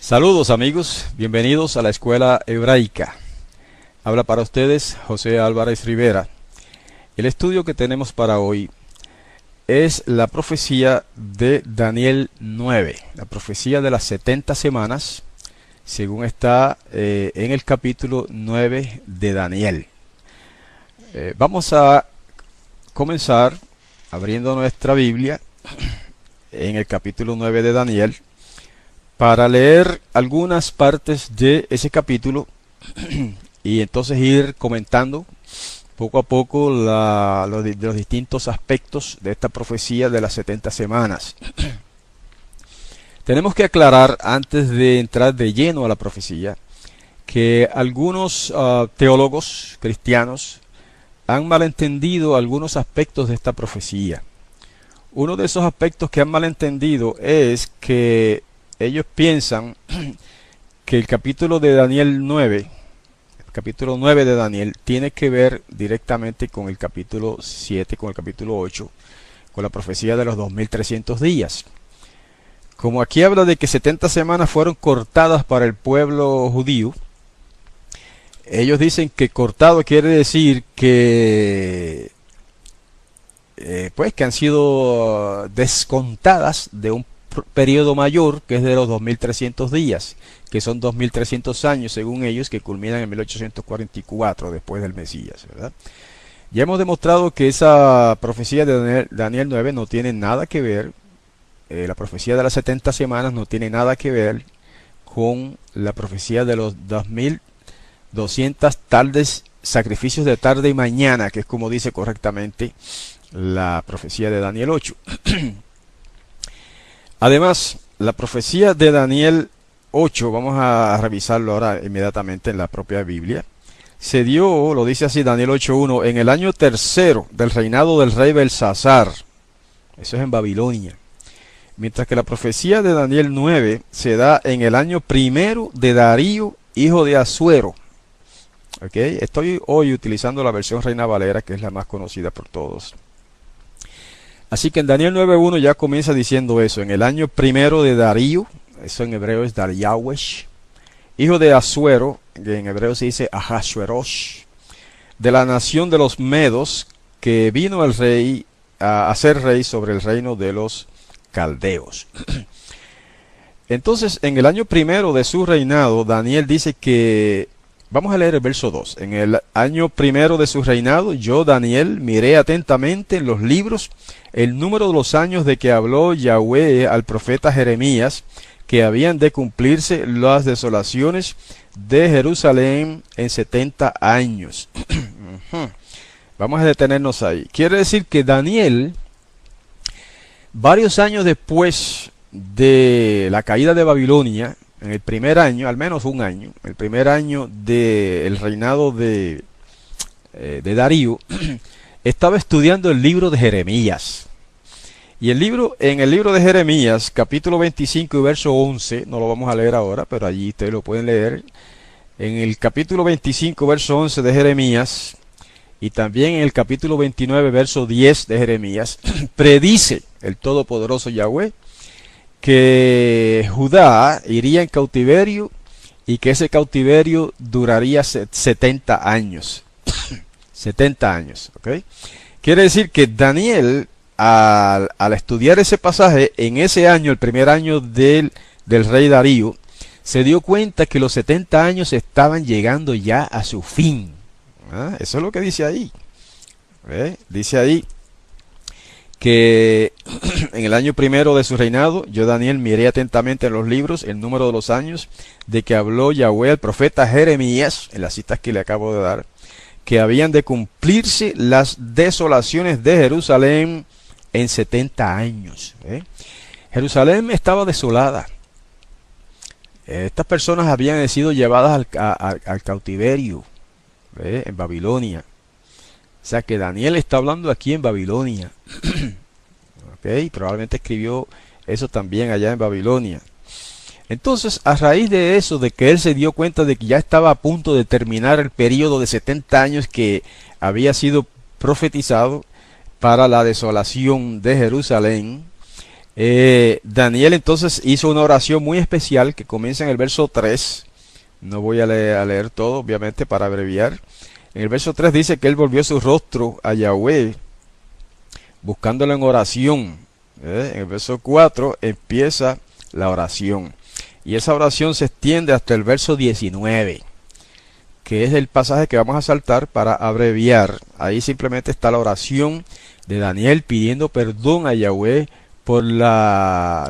Saludos amigos, bienvenidos a la Escuela Hebraica. Habla para ustedes José Álvarez Rivera. El estudio que tenemos para hoy es la profecía de Daniel 9, la profecía de las 70 semanas, según está en el capítulo 9 de Daniel. Vamos a comenzar abriendo nuestra Biblia en el capítulo 9 de Daniel, para leer algunas partes de ese capítulo y entonces ir comentando poco a poco los distintos aspectos de esta profecía de las 70 semanas. Tenemos que aclarar, antes de entrar de lleno a la profecía, que algunos teólogos cristianos han malentendido algunos aspectos de esta profecía. Uno de esos aspectos que han malentendido es que ellos piensan que el capítulo de Daniel 9, el capítulo 9 de Daniel, tiene que ver directamente con el capítulo 7, con el capítulo 8, con la profecía de los 2300 días. Como aquí habla de que 70 semanas fueron cortadas para el pueblo judío, ellos dicen que cortado quiere decir que que han sido descontadas de un periodo mayor, que es de los 2300 días, que son 2300 años según ellos, que culminan en 1844 después del Mesías, ¿verdad? Ya hemos demostrado que esa profecía de Daniel 9 no tiene nada que ver, la profecía de las 70 semanas no tiene nada que ver con la profecía de los 2200 tardes, sacrificios de tarde y mañana, que es como dice correctamente la profecía de Daniel 8. Además, la profecía de Daniel 8, vamos a revisarlo ahora inmediatamente en la propia Biblia, se dio, lo dice así Daniel 8.1, en el año tercero del reinado del rey Belsasar. Eso es en Babilonia. Mientras que la profecía de Daniel 9 se da en el año primero de Darío, hijo de Asuero. ¿Okay? Estoy hoy utilizando la versión Reina Valera, que es la más conocida por todos. Así que en Daniel 9.1 ya comienza diciendo eso, en el año primero de Darío, eso en hebreo es Dariawesh, hijo de Asuero, que en hebreo se dice Ahasuerosh, de la nación de los Medos, que vino el rey a ser rey sobre el reino de los caldeos. Entonces, en el año primero de su reinado, Daniel dice que, vamos a leer el verso 2, en el año primero de su reinado, yo, Daniel, miré atentamente en los libros el número de los años de que habló Yahweh al profeta Jeremías, que habían de cumplirse las desolaciones de Jerusalén en 70 años. Vamos a detenernos ahí. Quiere decir que Daniel, varios años después de la caída de Babilonia, en el primer año, al menos un año, el primer año del reinado de Darío, estaba estudiando el libro de Jeremías. Y en el libro de Jeremías, capítulo 25 y verso 11, no lo vamos a leer ahora, pero allí ustedes lo pueden leer. En el capítulo 25, verso 11 de Jeremías, y también en el capítulo 29, verso 10 de Jeremías, predice el Todopoderoso Yahweh que Judá iría en cautiverio y que ese cautiverio duraría 70 años. 70 años, ¿ok? Quiere decir que Daniel, al estudiar ese pasaje, en ese año, el primer año del rey Darío, se dio cuenta que los 70 años estaban llegando ya a su fin. Eso es lo que dice ahí. Dice ahí que en el año primero de su reinado, yo, Daniel, miré atentamente en los libros el número de los años de que habló Yahweh al profeta Jeremías, en las citas que le acabo de dar, que habían de cumplirse las desolaciones de Jerusalén en 70 años. Jerusalén estaba desolada. Estas personas habían sido llevadas al cautiverio en Babilonia. O sea que Daniel está hablando aquí en Babilonia. Probablemente escribió eso también allá en Babilonia. Entonces, a raíz de eso, de que él se dio cuenta de que ya estaba a punto de terminar el periodo de 70 años que había sido profetizado para la desolación de Jerusalén, Daniel entonces hizo una oración muy especial que comienza en el verso 3. No voy a leer todo, obviamente, para abreviar. En el verso 3 dice que él volvió su rostro a Yahweh, buscándolo en oración. En el verso 4 empieza la oración. Y esa oración se extiende hasta el verso 19, que es el pasaje que vamos a saltar para abreviar. Ahí simplemente está la oración de Daniel pidiendo perdón a Yahweh por las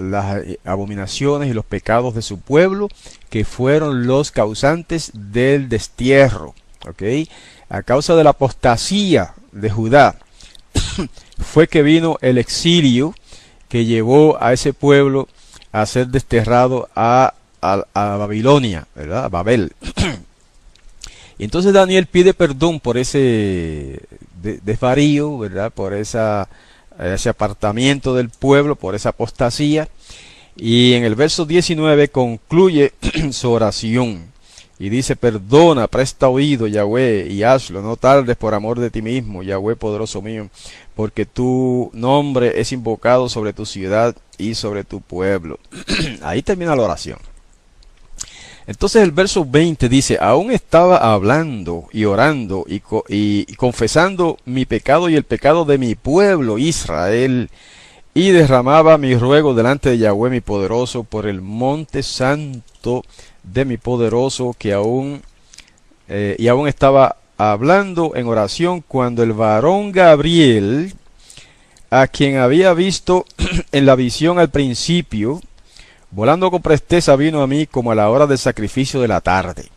abominaciones y los pecados de su pueblo, que fueron los causantes del destierro. ¿Ok? A causa de la apostasía de Judá fue que vino el exilio que llevó a ese pueblo a ser desterrado a Babilonia, ¿verdad? A Babel. Y entonces Daniel pide perdón por ese desvarío, ¿verdad? Por ese apartamiento del pueblo, por esa apostasía. Y en el verso 19 concluye su oración. Y dice: perdona, presta oído, Yahweh, y hazlo, no tardes por amor de ti mismo, Yahweh poderoso mío, porque tu nombre es invocado sobre tu ciudad y sobre tu pueblo. Ahí termina la oración. Entonces el verso 20 dice: aún estaba hablando y orando y confesando mi pecado y el pecado de mi pueblo Israel, y derramaba mi ruego delante de Yahweh mi poderoso por el monte santo de mi poderoso, que aún estaba hablando en oración cuando el varón Gabriel, a quien había visto en la visión al principio, volando con presteza, vino a mí como a la hora del sacrificio de la tarde.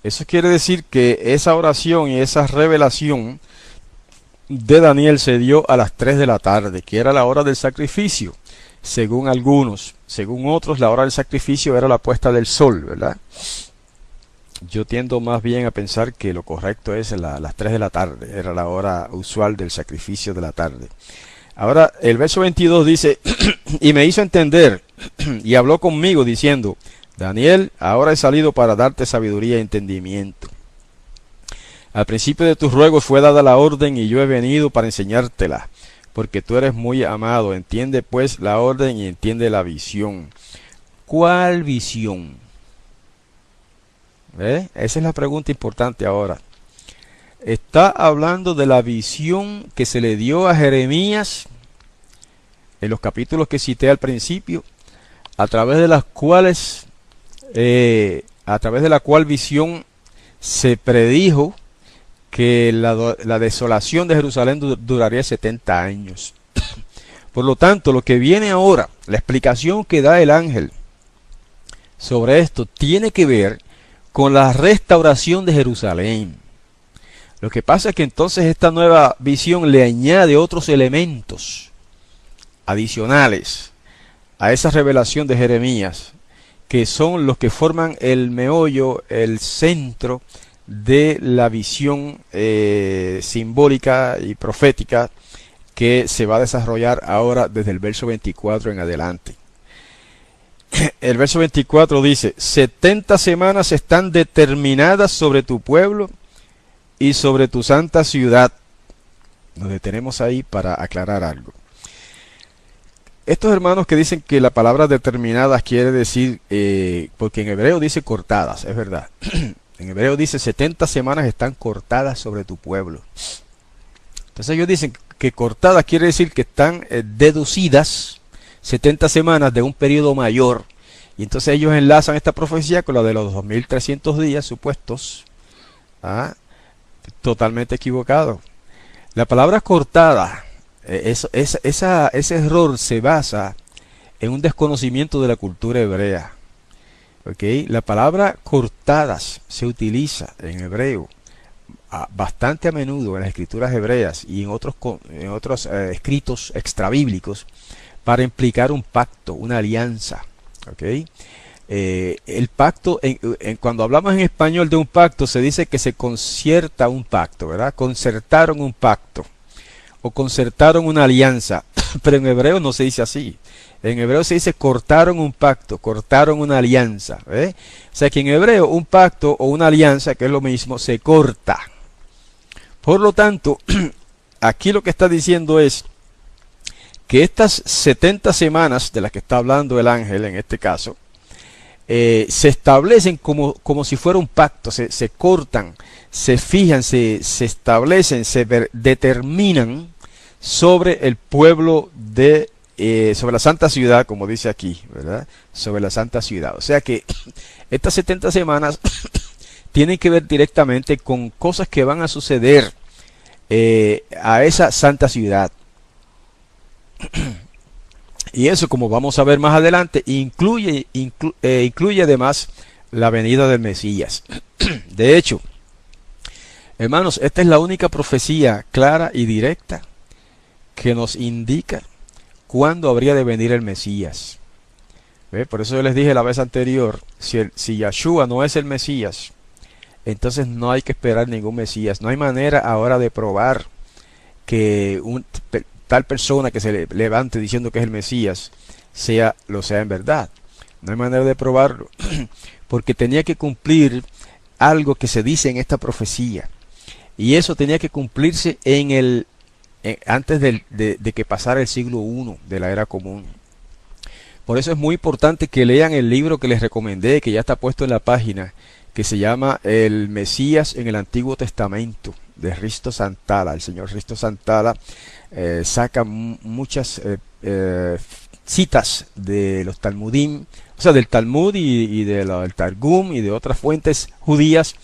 Eso quiere decir que esa oración y esa revelación de Daniel se dio a las 3 de la tarde, que era la hora del sacrificio, según algunos. Según otros, la hora del sacrificio era la puesta del sol, ¿verdad? Yo tiendo más bien a pensar que lo correcto es las 3 de la tarde, era la hora usual del sacrificio de la tarde. Ahora, el verso 22 dice: y me hizo entender, y habló conmigo diciendo: Daniel, ahora he salido para darte sabiduría y entendimiento. Al principio de tus ruegos fue dada la orden, y yo he venido para enseñártela, porque tú eres muy amado. Entiende pues la orden y entiende la visión. ¿Cuál visión? Esa es la pregunta importante ahora. Está hablando de la visión que se le dio a Jeremías en los capítulos que cité al principio, a través de la cual visión se predijo que la desolación de Jerusalén duraría 70 años. Por lo tanto, lo que viene ahora, la explicación que da el ángel sobre esto, tiene que ver con la restauración de Jerusalén. Lo que pasa es que entonces esta nueva visión le añade otros elementos adicionales a esa revelación de Jeremías, que son los que forman el meollo, el centro de la visión simbólica y profética que se va a desarrollar ahora desde el verso 24 en adelante. El verso 24 dice: 70 semanas están determinadas sobre tu pueblo y sobre tu santa ciudad. Nos detenemos ahí para aclarar algo. Estos hermanos que dicen que la palabra determinadas quiere decir, porque en hebreo dice cortadas, es verdad. En hebreo dice 70 semanas están cortadas sobre tu pueblo. Entonces ellos dicen que cortadas quiere decir que están deducidas 70 semanas de un periodo mayor. Y entonces ellos enlazan esta profecía con la de los 2300 días supuestos. Totalmente equivocado. La palabra cortada, ese error se basa en un desconocimiento de la cultura hebrea. ¿Okay? La palabra cortadas se utiliza en hebreo bastante a menudo en las escrituras hebreas y en otros escritos extrabíblicos para implicar un pacto, una alianza. ¿Okay? El pacto, cuando hablamos en español de un pacto, se dice que se concierta un pacto, ¿verdad? Concertaron un pacto o concertaron una alianza, pero en hebreo no se dice así. En hebreo se dice cortaron un pacto, cortaron una alianza. O sea que en hebreo un pacto o una alianza, que es lo mismo, se corta. Por lo tanto, aquí lo que está diciendo es que estas 70 semanas de las que está hablando el ángel en este caso, se establecen como si fuera un pacto, se cortan, se fijan, se establecen, determinan sobre el pueblo sobre la santa ciudad, como dice aquí, ¿verdad? Sobre la santa ciudad. O sea que estas 70 semanas tienen que ver directamente con cosas que van a suceder a esa santa ciudad. Y eso, como vamos a ver más adelante, incluye además la venida del Mesías. De hecho, hermanos, esta es la única profecía clara y directa que nos indica cuándo habría de venir el Mesías. ¿Ve? Por eso yo les dije la vez anterior, si Yahshua no es el Mesías, entonces no hay que esperar ningún Mesías. No hay manera ahora de probar que tal persona que se levante diciendo que es el Mesías lo sea en verdad. No hay manera de probarlo, porque tenía que cumplir algo que se dice en esta profecía, y eso tenía que cumplirse antes de que pasara el siglo I de la era común. Por eso es muy importante que lean el libro que les recomendé, que ya está puesto en la página, que se llama El Mesías en el Antiguo Testamento, de Risto Santala. El señor Risto Santala saca muchas citas de los Talmudim, o sea, del Talmud y del Targum y de otras fuentes judías,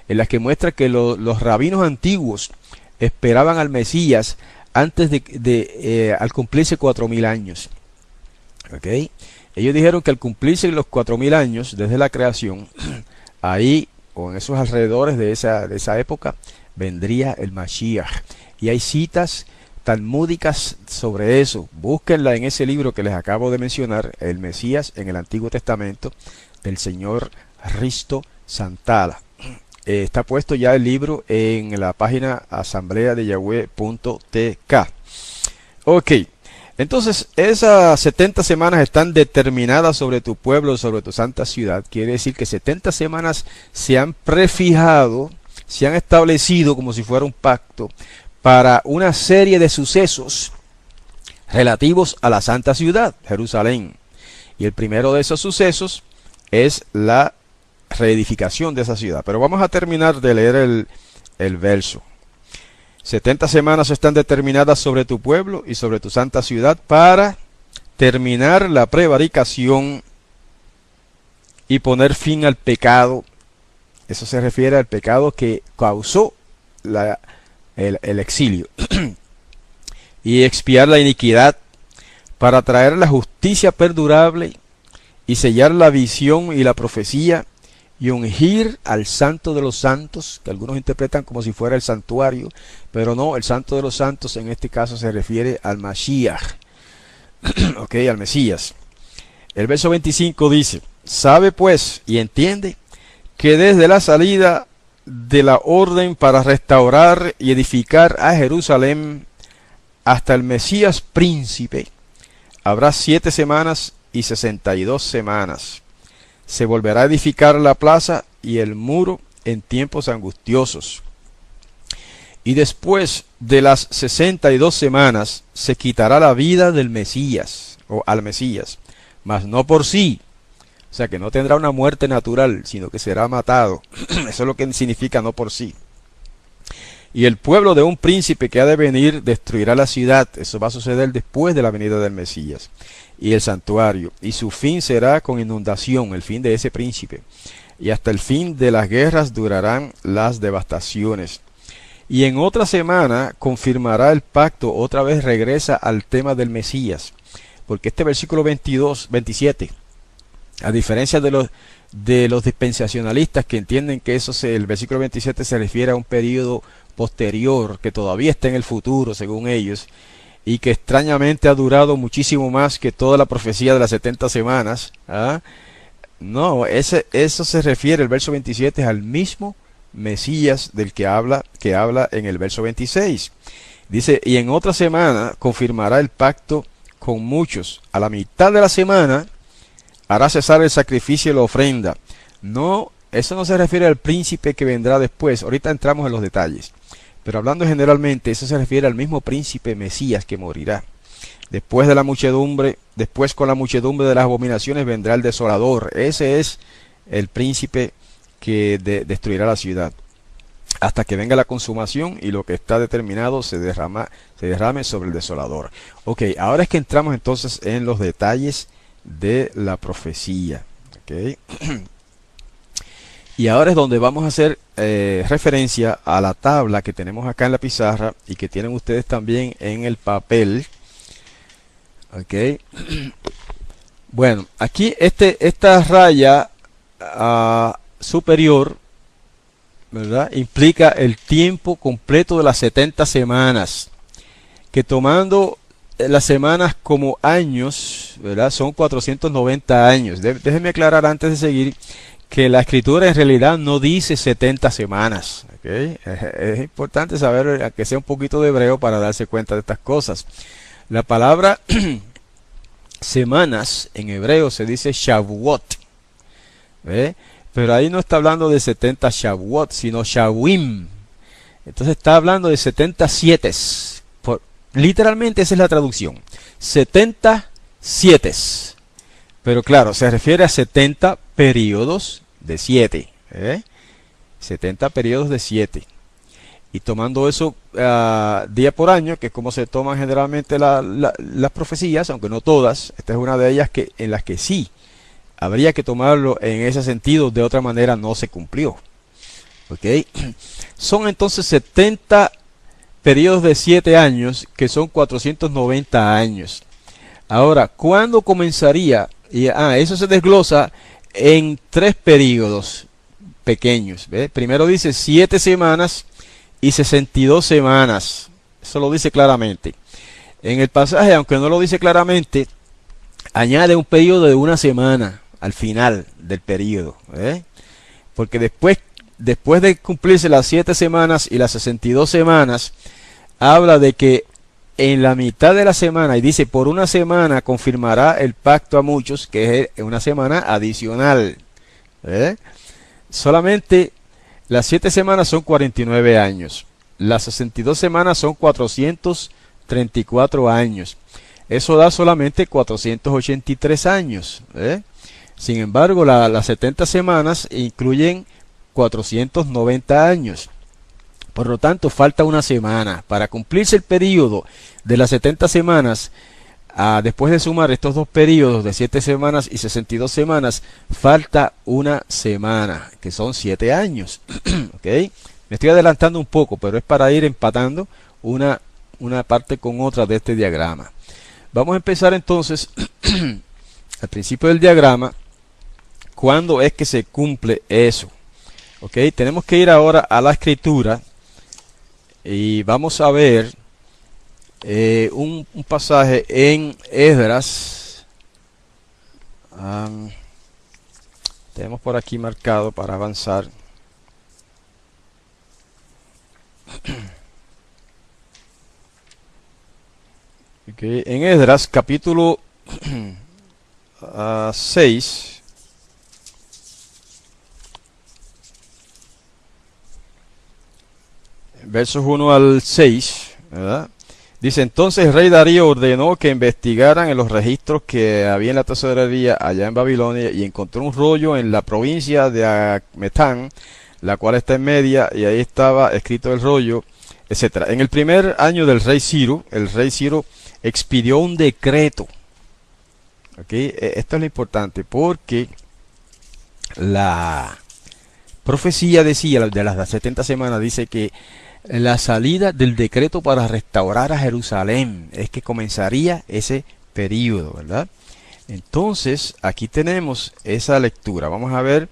en las que muestra que los rabinos antiguos esperaban al Mesías antes al cumplirse 4000 años. ¿Okay? Ellos dijeron que al cumplirse los 4000 años desde la creación, ahí o en esos alrededores de esa época vendría el Mashiach. Y hay citas talmúdicas sobre eso. Búsquenla en ese libro que les acabo de mencionar, El Mesías en el Antiguo Testamento, del señor Risto Santala. Está puesto ya el libro en la página asambleadeyahweh.tk. Ok, entonces esas 70 semanas están determinadas sobre tu pueblo, sobre tu santa ciudad. Quiere decir que 70 semanas se han prefijado, se han establecido como si fuera un pacto para una serie de sucesos relativos a la santa ciudad, Jerusalén. Y el primero de esos sucesos es la reedificación de esa ciudad. Pero vamos a terminar de leer el verso. 70 semanas están determinadas sobre tu pueblo y sobre tu santa ciudad para terminar la prevaricación y poner fin al pecado. Eso se refiere al pecado que causó el exilio. Y expiar la iniquidad, para traer la justicia perdurable y sellar la visión y la profecía, y ungir al Santo de los Santos, que algunos interpretan como si fuera el santuario, pero no, el Santo de los Santos en este caso se refiere al Mashiach, ok, al Mesías. El verso 25 dice: sabe pues y entiende que desde la salida de la orden para restaurar y edificar a Jerusalén hasta el Mesías príncipe habrá 7 semanas y 62 semanas. Se volverá a edificar la plaza y el muro en tiempos angustiosos. Y después de las 62 semanas se quitará la vida del Mesías, o al Mesías, mas no por sí. O sea que no tendrá una muerte natural, sino que será matado. Eso es lo que significa no por sí. Y el pueblo de un príncipe que ha de venir destruirá la ciudad. Eso va a suceder después de la venida del Mesías. Y el santuario. Y su fin será con inundación, el fin de ese príncipe. Y hasta el fin de las guerras durarán las devastaciones. Y en otra semana confirmará el pacto. Otra vez regresa al tema del Mesías. Porque este versículo 27, a diferencia de los dispensacionalistas que entienden que el versículo 27 se refiere a un periodo posterior, que todavía está en el futuro según ellos, y que extrañamente ha durado muchísimo más que toda la profecía de las 70 semanas. No, eso se refiere, el verso 27, al mismo Mesías del que habla en el verso 26. Dice: y en otra semana confirmará el pacto con muchos. A la mitad de la semana hará cesar el sacrificio y la ofrenda. No, eso no se refiere al príncipe que vendrá después. Ahorita entramos en los detalles. Pero hablando generalmente, eso se refiere al mismo príncipe Mesías que morirá. Después de la muchedumbre, después con la muchedumbre de las abominaciones vendrá el desolador. Ese es el príncipe que destruirá la ciudad, hasta que venga la consumación y lo que está determinado se derrame sobre el desolador. Ok, ahora es que entramos entonces en los detalles de la profecía. Okay. Y ahora es donde vamos a hacer referencia a la tabla que tenemos acá en la pizarra y que tienen ustedes también en el papel. Ok. Bueno, aquí esta raya superior, ¿verdad?, implica el tiempo completo de las 70 semanas, que tomando las semanas como años, ¿verdad?, son 490 años. Déjenme aclarar antes de seguir que la escritura en realidad no dice 70 semanas. ¿Okay? Es importante saber que sea un poquito de hebreo para darse cuenta de estas cosas. La palabra semanas en hebreo se dice Shavuot. ¿Ve? Pero ahí no está hablando de 70 Shavuot, sino Shavuim. Entonces está hablando de 70 sietes. Literalmente esa es la traducción. 70 sietes. Pero claro, se refiere a 70 periodos de 7. 70 periodos de 7. Y tomando eso día por año, que es como se toman generalmente las profecías, aunque no todas, esta es una de ellas en las que sí habría que tomarlo en ese sentido, de otra manera no se cumplió. ¿Okay? Son entonces 70 periodos de 7 años, que son 490 años. Ahora, ¿cuándo comenzaría? Eso se desglosa en 3 periodos pequeños. ¿Ve? Primero dice 7 semanas y 62 semanas. Eso lo dice claramente. En el pasaje, aunque no lo dice claramente, añade un periodo de 1 semana al final del periodo. Porque después de cumplirse las 7 semanas y las 62 semanas, habla de que en la mitad de la semana, y dice, por 1 semana confirmará el pacto a muchos, que es una semana adicional. Solamente las 7 semanas son 49 años. Las 62 semanas son 434 años. Eso da solamente 483 años. Sin embargo, las 70 semanas incluyen 490 años. Por lo tanto, falta 1 semana. Para cumplirse el periodo de las 70 semanas, después de sumar estos 2 periodos de 7 semanas y 62 semanas, falta 1 semana, que son 7 años. ¿Okay? Me estoy adelantando un poco, pero es para ir empatando una parte con otra de este diagrama. Vamos a empezar entonces al principio del diagrama. ¿Cuándo es que se cumple eso? ¿Okay? Tenemos que ir ahora a la escritura y vamos a ver un pasaje en Esdras. Tenemos por aquí marcado para avanzar. Okay. En Esdras capítulo 6. Versos 1 al 6, ¿verdad? Dice: entonces el rey Darío ordenó que investigaran en los registros que había en la tesorería allá en Babilonia, y encontró un rollo en la provincia de Acmetán, la cual está en Media, y ahí estaba escrito el rollo, etcétera. En el primer año del rey Ciro, el rey Ciro expidió un decreto. ¿Okay? Esto es lo importante, porque la profecía decía, de las 70 semanas, dice que la salida del decreto para restaurar a Jerusalén es que comenzaría ese periodo, ¿verdad? Entonces, aquí tenemos esa lectura. Vamos a ver,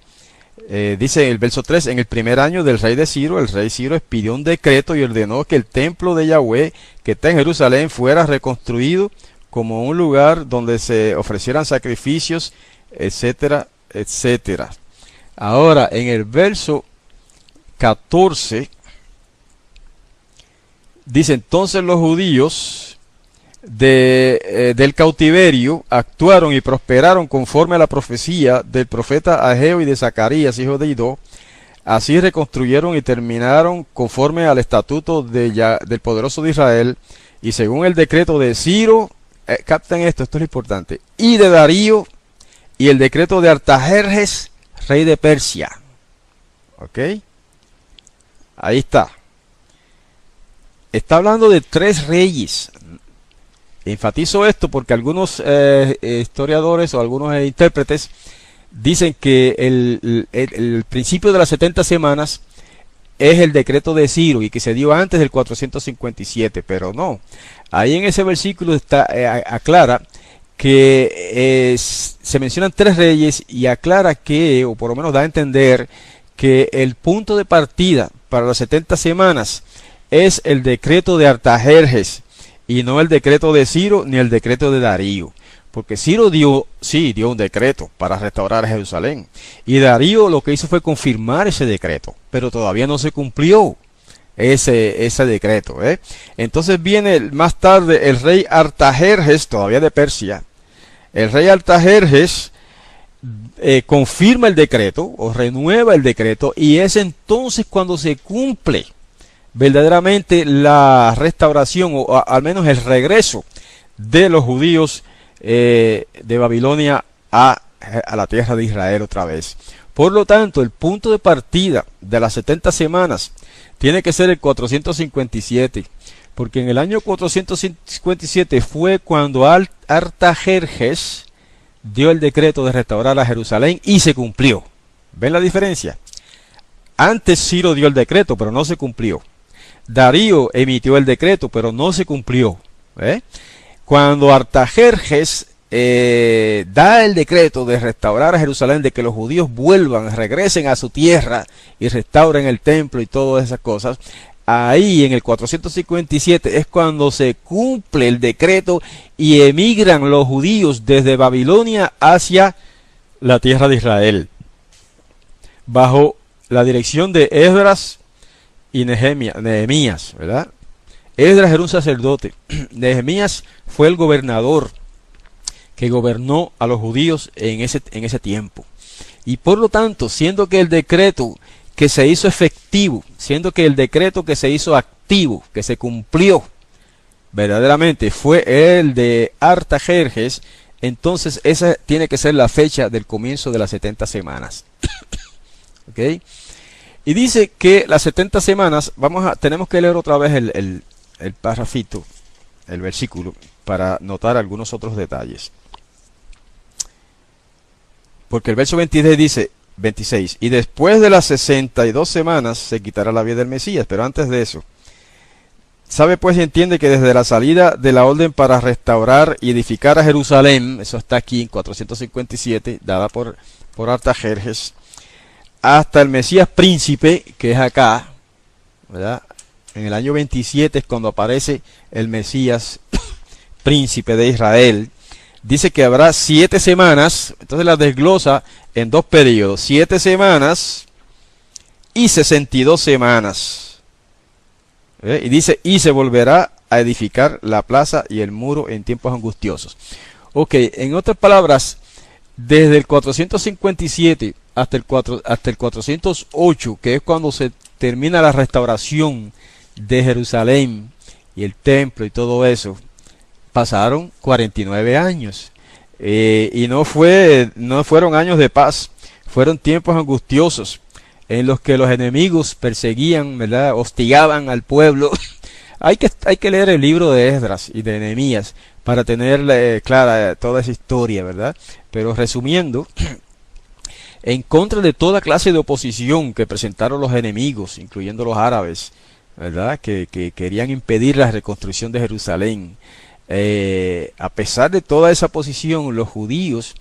dice en el verso 3, en el primer año del rey de Ciro, el rey Ciro expidió un decreto y ordenó que el templo de Yahweh, que está en Jerusalén, fuera reconstruido como un lugar donde se ofrecieran sacrificios, etcétera, etcétera. Ahora, en el verso 14, dice: entonces los judíos del cautiverio actuaron y prosperaron conforme a la profecía del profeta Ageo y de Zacarías, hijo de Idó. Así reconstruyeron y terminaron conforme al estatuto del poderoso de Israel, y según el decreto de Ciro, capten esto, esto es lo importante. Y de Darío y el decreto de Artajerjes, rey de Persia. ¿Ok? Ahí está. Está hablando de 3 reyes. Enfatizo esto porque algunos historiadores o algunos intérpretes dicen que el principio de las 70 semanas es el decreto de Ciro y que se dio antes del 457, pero no. Ahí en ese versículo está, aclara que se mencionan 3 reyes y aclara que, o por lo menos da a entender, que el punto de partida para las 70 semanas es el decreto de Artajerjes y no el decreto de Ciro ni el decreto de Darío. Porque Ciro dio un decreto para restaurar a Jerusalén. Y Darío lo que hizo fue confirmar ese decreto, pero todavía no se cumplió ese decreto. Entonces viene más tarde el rey Artajerjes, todavía de Persia. El rey Artajerjes confirma el decreto o renueva el decreto, y es entonces cuando se cumple verdaderamente la restauración, o al menos el regreso de los judíos de Babilonia a la tierra de Israel otra vez. Por lo tanto, el punto de partida de las 70 semanas tiene que ser el 457, porque en el año 457 fue cuando Artajerjes dio el decreto de restaurar a Jerusalén y se cumplió. ¿Ven la diferencia? Antes Ciro dio el decreto, pero no se cumplió. Darío emitió el decreto, pero no se cumplió. Cuando Artajerjes da el decreto de restaurar a Jerusalén, de que los judíos vuelvan, regresen a su tierra y restauren el templo y todas esas cosas, ahí en el 457 es cuando se cumple el decreto y emigran los judíos desde Babilonia hacia la tierra de Israel, bajo la dirección de Esdras y Nehemías, ¿verdad? Esdras era un sacerdote. Nehemías fue el gobernador que gobernó a los judíos en ese tiempo. Y por lo tanto, siendo que el decreto que se hizo efectivo, siendo que el decreto que se hizo activo, que se cumplió verdaderamente, fue el de Artajerjes, entonces esa tiene que ser la fecha del comienzo de las 70 semanas. ¿Ok? Y dice que las 70 semanas, tenemos que leer otra vez el párrafito, el versículo, para notar algunos otros detalles. Porque el verso 26, y después de las 62 semanas se quitará la vida del Mesías. Pero antes de eso, sabe pues y entiende que desde la salida de la orden para restaurar y edificar a Jerusalén, eso está aquí en 457, dada por Artajerjes, hasta el Mesías príncipe, que es acá, ¿verdad? En el año 27 es cuando aparece el Mesías príncipe de Israel. Dice que habrá 7 semanas, entonces la desglosa en 2 periodos, 7 semanas y 62 semanas. Y dice, y se volverá a edificar la plaza y el muro en tiempos angustiosos. Ok, en otras palabras, desde el 457 hasta el 408, que es cuando se termina la restauración de Jerusalén y el templo y todo eso, pasaron 49 años. Y no fueron años de paz, fueron tiempos angustiosos en los que los enemigos perseguían, ¿verdad? Hostigaban al pueblo. Hay que leer el libro de Esdras y de Nehemías para tener clara toda esa historia, ¿verdad? Pero resumiendo, en contra de toda clase de oposición que presentaron los enemigos, incluyendo los árabes, ¿verdad? Que querían impedir la reconstrucción de Jerusalén. A pesar de toda esa oposición, los judíos,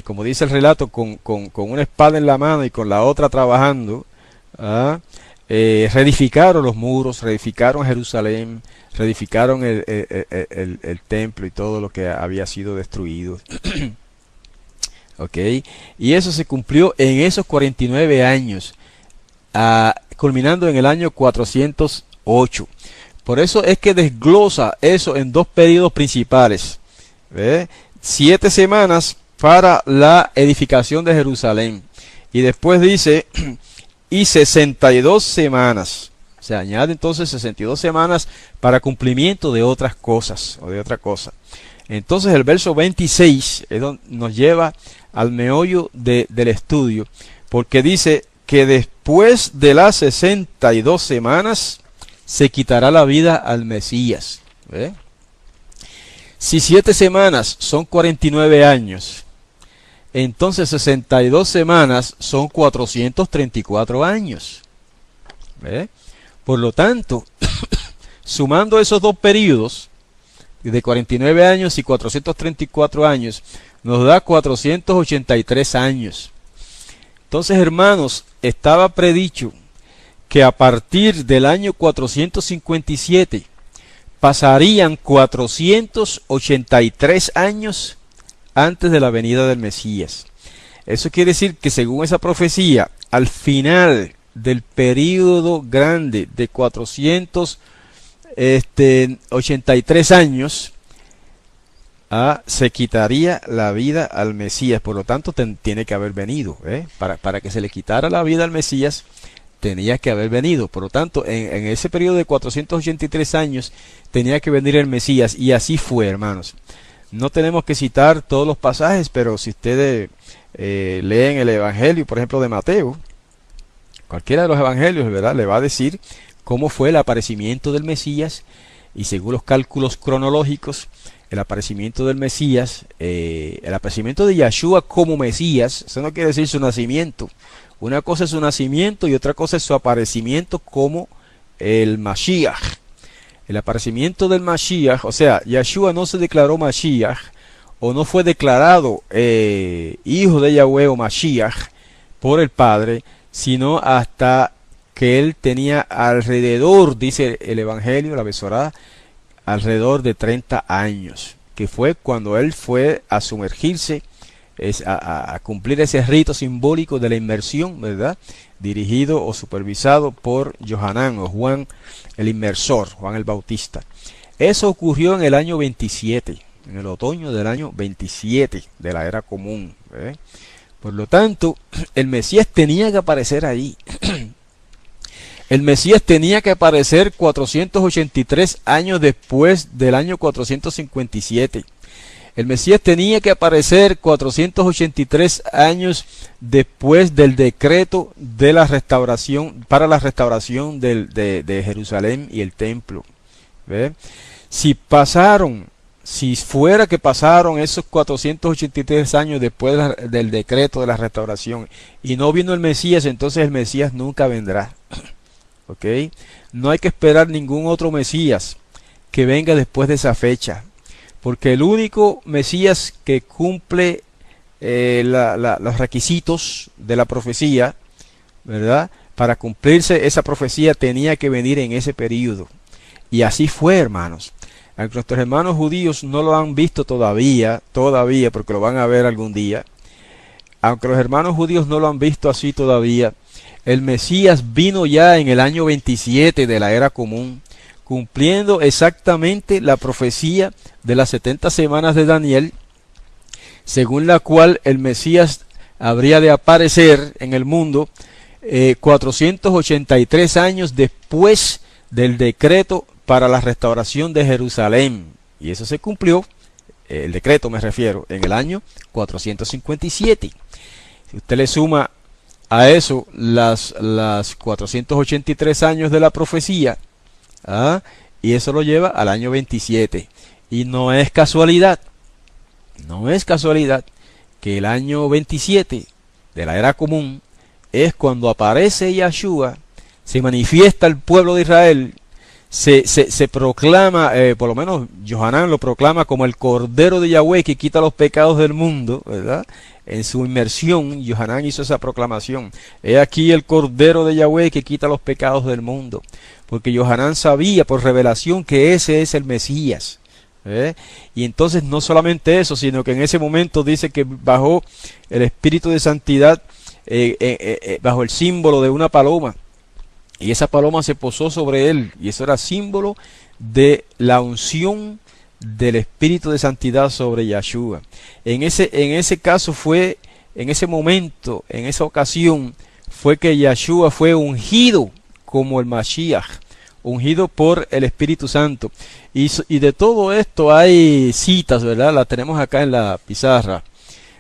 como dice el relato, con una espada en la mano y con la otra trabajando, reedificaron los muros, reedificaron Jerusalén, reedificaron el templo y todo lo que había sido destruido. Okay. Y eso se cumplió en esos 49 años, culminando en el año 408. Por eso es que desglosa eso en 2 periodos principales. 7 semanas para la edificación de Jerusalén. Y después dice, y 62 semanas. Se añade entonces 62 semanas para cumplimiento de otras cosas, o de otra cosa. Entonces el verso 26 es donde nos lleva al meollo del estudio, porque dice que después de las 62 semanas se quitará la vida al Mesías. ¿Ve? Si 7 semanas son 49 años, entonces 62 semanas son 434 años. ¿Ve? Por lo tanto, sumando esos dos periodos, de 49 años y 434 años, nos da 483 años. Entonces, hermanos, estaba predicho que a partir del año 457 pasarían 483 años antes de la venida del Mesías. Eso quiere decir que según esa profecía, al final del período grande de 483 años, se quitaría la vida al Mesías. Por lo tanto, tiene que haber venido. Para que se le quitara la vida al Mesías, tenía que haber venido. Por lo tanto, en ese periodo de 483 años, tenía que venir el Mesías. Y así fue, hermanos. No tenemos que citar todos los pasajes, pero si ustedes leen el Evangelio, por ejemplo, de Mateo, cualquiera de los evangelios, ¿verdad?, le va a decir cómo fue el aparecimiento del Mesías. Y según los cálculos cronológicos, el aparecimiento del Mesías, el aparecimiento de Yahshua como Mesías, eso no quiere decir su nacimiento. Una cosa es su nacimiento y otra cosa es su aparecimiento como el Mashiach. El aparecimiento del Mashiach, o sea, Yahshua no se declaró Mashiach o no fue declarado hijo de Yahweh o Mashiach por el Padre, sino hasta que él tenía alrededor, dice el Evangelio, la Besorá, alrededor de 30 años, que fue cuando él fue a sumergirse, a cumplir ese rito simbólico de la inmersión, ¿verdad?, dirigido o supervisado por Yohanan o Juan el Inmersor, Juan el Bautista. Eso ocurrió en el año 27, en el otoño del año 27 de la era común. Por lo tanto, el Mesías tenía que aparecer ahí. El Mesías tenía que aparecer 483 años después del año 457. El Mesías tenía que aparecer 483 años después del decreto de la restauración, para la restauración de Jerusalén y el templo. ¿Ve? Si fuera que pasaron esos 483 años después del decreto de la restauración y no vino el Mesías, entonces el Mesías nunca vendrá. ¿Ok? No hay que esperar ningún otro Mesías que venga después de esa fecha, porque el único Mesías que cumple los requisitos de la profecía, ¿verdad?, para cumplirse esa profecía tenía que venir en ese período. Y así fue, hermanos. Aunque nuestros hermanos judíos no lo han visto todavía, porque lo van a ver algún día, aunque los hermanos judíos no lo han visto así todavía, el Mesías vino ya en el año 27 de la era común, cumpliendo exactamente la profecía de las 70 semanas de Daniel, según la cual el Mesías habría de aparecer en el mundo 483 años después del decreto para la restauración de Jerusalén. Y eso se cumplió, el decreto me refiero, en el año 457. Si usted le suma a eso las 483 años de la profecía, y eso lo lleva al año 27. Y no es casualidad que el año 27 de la era común es cuando aparece Yahshua, se manifiesta el pueblo de Israel, se proclama, por lo menos Yohanan lo proclama como el Cordero de Yahweh que quita los pecados del mundo, ¿verdad? En su inmersión, Yohanan hizo esa proclamación. He aquí el Cordero de Yahweh que quita los pecados del mundo. Porque Yohanan sabía por revelación que ese es el Mesías. Y entonces no solamente eso, sino que en ese momento dice que bajó el Espíritu de Santidad bajo el símbolo de una paloma. Y esa paloma se posó sobre él. Y eso era símbolo de la unción del Espíritu de Santidad sobre Yahshua. En ese caso fue, en ese momento, en esa ocasión, fue que Yahshua fue ungido como el Mashiach, ungido por el Espíritu Santo. Y de todo esto hay citas, ¿verdad? Las tenemos acá en la pizarra.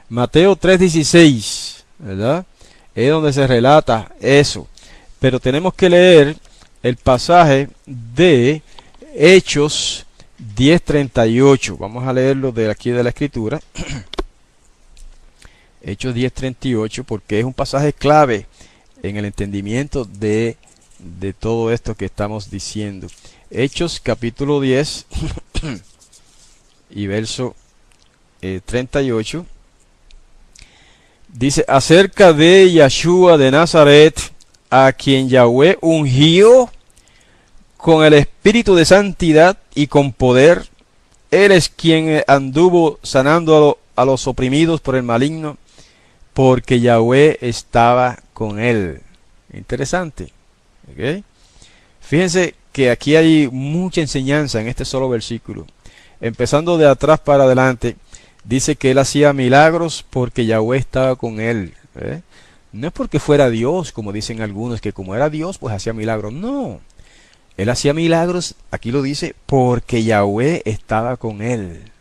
Mateo 3:16, ¿verdad? Es donde se relata eso. Pero tenemos que leer el pasaje de Hechos 10:38. Vamos a leerlo de aquí de la Escritura. Hechos 10:38, porque es un pasaje clave en el entendimiento de todo esto que estamos diciendo. Hechos capítulo 10 y verso 38. Dice, acerca de Yeshua de Nazaret, a quien Yahweh ungió con el espíritu de santidad y con poder. Él es quien anduvo sanando a los oprimidos por el maligno, porque Yahweh estaba con él. Interesante. ¿Okay? Fíjense que aquí hay mucha enseñanza en este solo versículo. Empezando de atrás para adelante, dice que él hacía milagros porque Yahweh estaba con él. No es porque fuera Dios, como dicen algunos, que como era Dios, pues hacía milagros. No. Él hacía milagros, aquí lo dice, porque Yahweh estaba con él.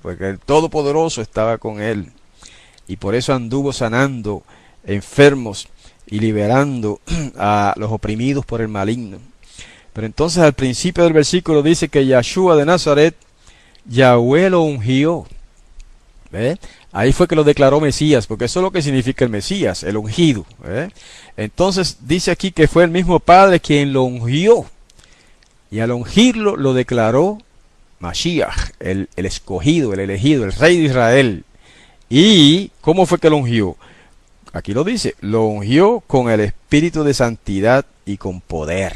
Porque el Todopoderoso estaba con él. Y por eso anduvo sanando enfermos y liberando a los oprimidos por el maligno. Pero entonces al principio del versículo dice que Yeshua de Nazaret, Yahweh lo ungió. Ahí fue que lo declaró Mesías, porque eso es lo que significa el Mesías, el ungido. Entonces dice aquí que fue el mismo Padre quien lo ungió. Y al ungirlo lo declaró Mashiach, el escogido, el elegido, el rey de Israel. ¿Y cómo fue que lo ungió? Aquí lo dice, lo ungió con el espíritu de santidad y con poder.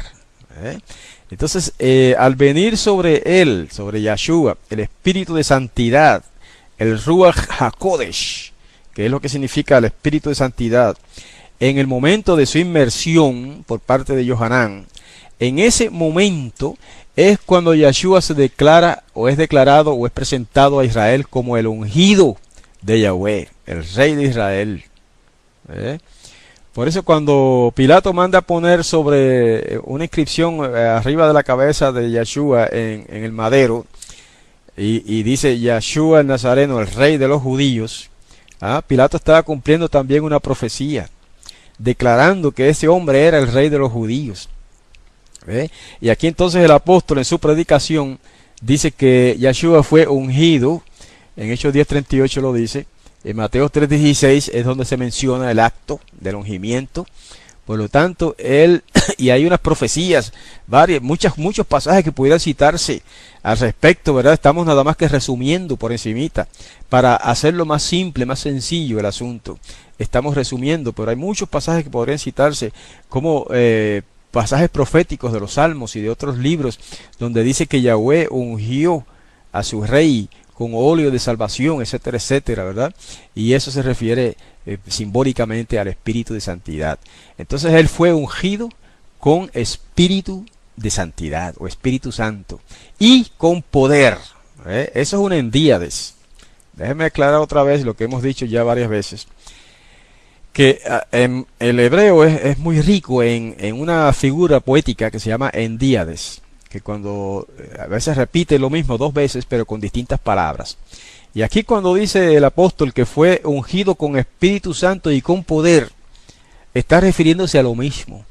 Entonces, al venir sobre él, sobre Yeshua, el espíritu de santidad, el Ruach HaKodesh, que es lo que significa el espíritu de santidad, en el momento de su inmersión por parte de Yohanan, en ese momento es cuando Yeshua se declara o es declarado o es presentado a Israel como el ungido de Yahweh, el rey de Israel. Por eso cuando Pilato manda poner sobre una inscripción arriba de la cabeza de Yeshua en el madero y dice Yeshua el Nazareno, el rey de los judíos, Pilato estaba cumpliendo también una profecía declarando que ese hombre era el rey de los judíos. Y aquí entonces el apóstol en su predicación dice que Yeshua fue ungido. En Hechos 10:38 lo dice. En Mateo 3:16 es donde se menciona el acto del ungimiento. Por lo tanto, él, y hay unas profecías, muchos pasajes que pudieran citarse al respecto, ¿verdad? Estamos nada más que resumiendo por encimita, para hacerlo más simple, más sencillo el asunto. Estamos resumiendo, pero hay muchos pasajes que podrían citarse como pasajes proféticos de los Salmos y de otros libros, donde dice que Yahweh ungió a su rey con óleo de salvación, etcétera, etcétera, ¿verdad? Y eso se refiere simbólicamente al espíritu de santidad. Entonces él fue ungido con espíritu de santidad o Espíritu Santo y con poder. Eso es una endíades. Déjenme aclarar otra vez lo que hemos dicho ya varias veces, que el hebreo es muy rico en una figura poética que se llama endíades, que cuando a veces repite lo mismo dos veces pero con distintas palabras. Y aquí cuando dice el apóstol que fue ungido con Espíritu Santo y con poder, está refiriéndose a lo mismo.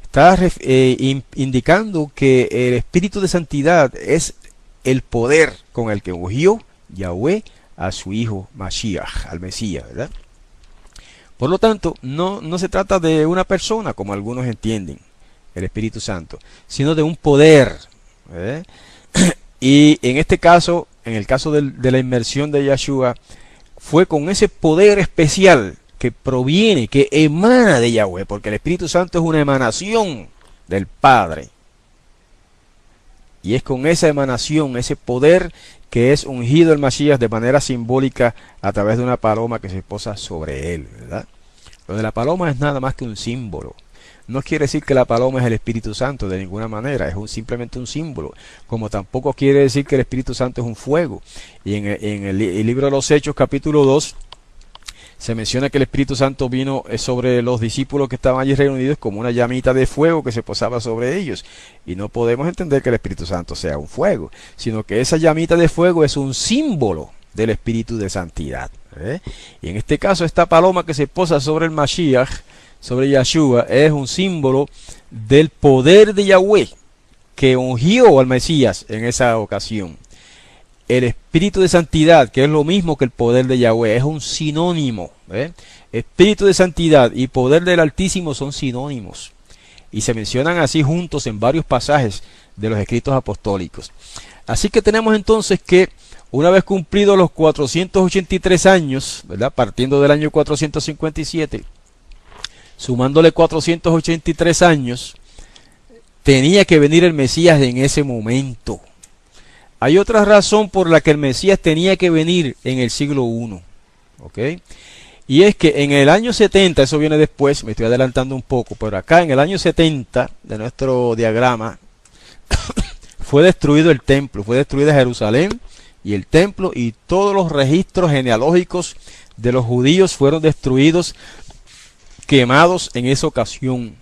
Está indicando que el Espíritu de Santidad es el poder con el que ungió Yahweh a su hijo Mashiach, al Mesías, ¿verdad? Por lo tanto, no se trata de una persona como algunos entienden, el Espíritu Santo, sino de un poder. Y en este caso, en el caso de la inmersión de Yeshua, fue con ese poder especial que proviene, que emana de Yahweh, porque el Espíritu Santo es una emanación del Padre. Y es con esa emanación, ese poder, que es ungido el Masías de manera simbólica a través de una paloma que se posa sobre él, ¿verdad? Lo de la paloma es nada más que un símbolo. No quiere decir que la paloma es el Espíritu Santo de ninguna manera, es simplemente un símbolo, como tampoco quiere decir que el Espíritu Santo es un fuego. Y en el libro de los Hechos capítulo 2 Se menciona que el Espíritu Santo vino sobre los discípulos que estaban allí reunidos como una llamita de fuego que se posaba sobre ellos. Y no podemos entender que el Espíritu Santo sea un fuego, sino que esa llamita de fuego es un símbolo del Espíritu de santidad. Y en este caso, esta paloma que se posa sobre el Mashiach, sobre Yahshua, es un símbolo del poder de Yahweh que ungió al Mesías en esa ocasión. El Espíritu de santidad, que es lo mismo que el poder de Yahweh, es un sinónimo. Espíritu de santidad y poder del Altísimo son sinónimos. Y se mencionan así juntos en varios pasajes de los escritos apostólicos. Así que tenemos entonces que, una vez cumplidos los 483 años, ¿verdad?, partiendo del año 457, sumándole 483 años, tenía que venir el Mesías en ese momento. Hay otra razón por la que el Mesías tenía que venir en el siglo I. ¿Ok? Y es que en el año 70, eso viene después, me estoy adelantando un poco, pero acá en el año 70 de nuestro diagrama, fue destruido el templo, fue destruida Jerusalén y el templo, y todos los registros genealógicos de los judíos fueron destruidos, quemados en esa ocasión.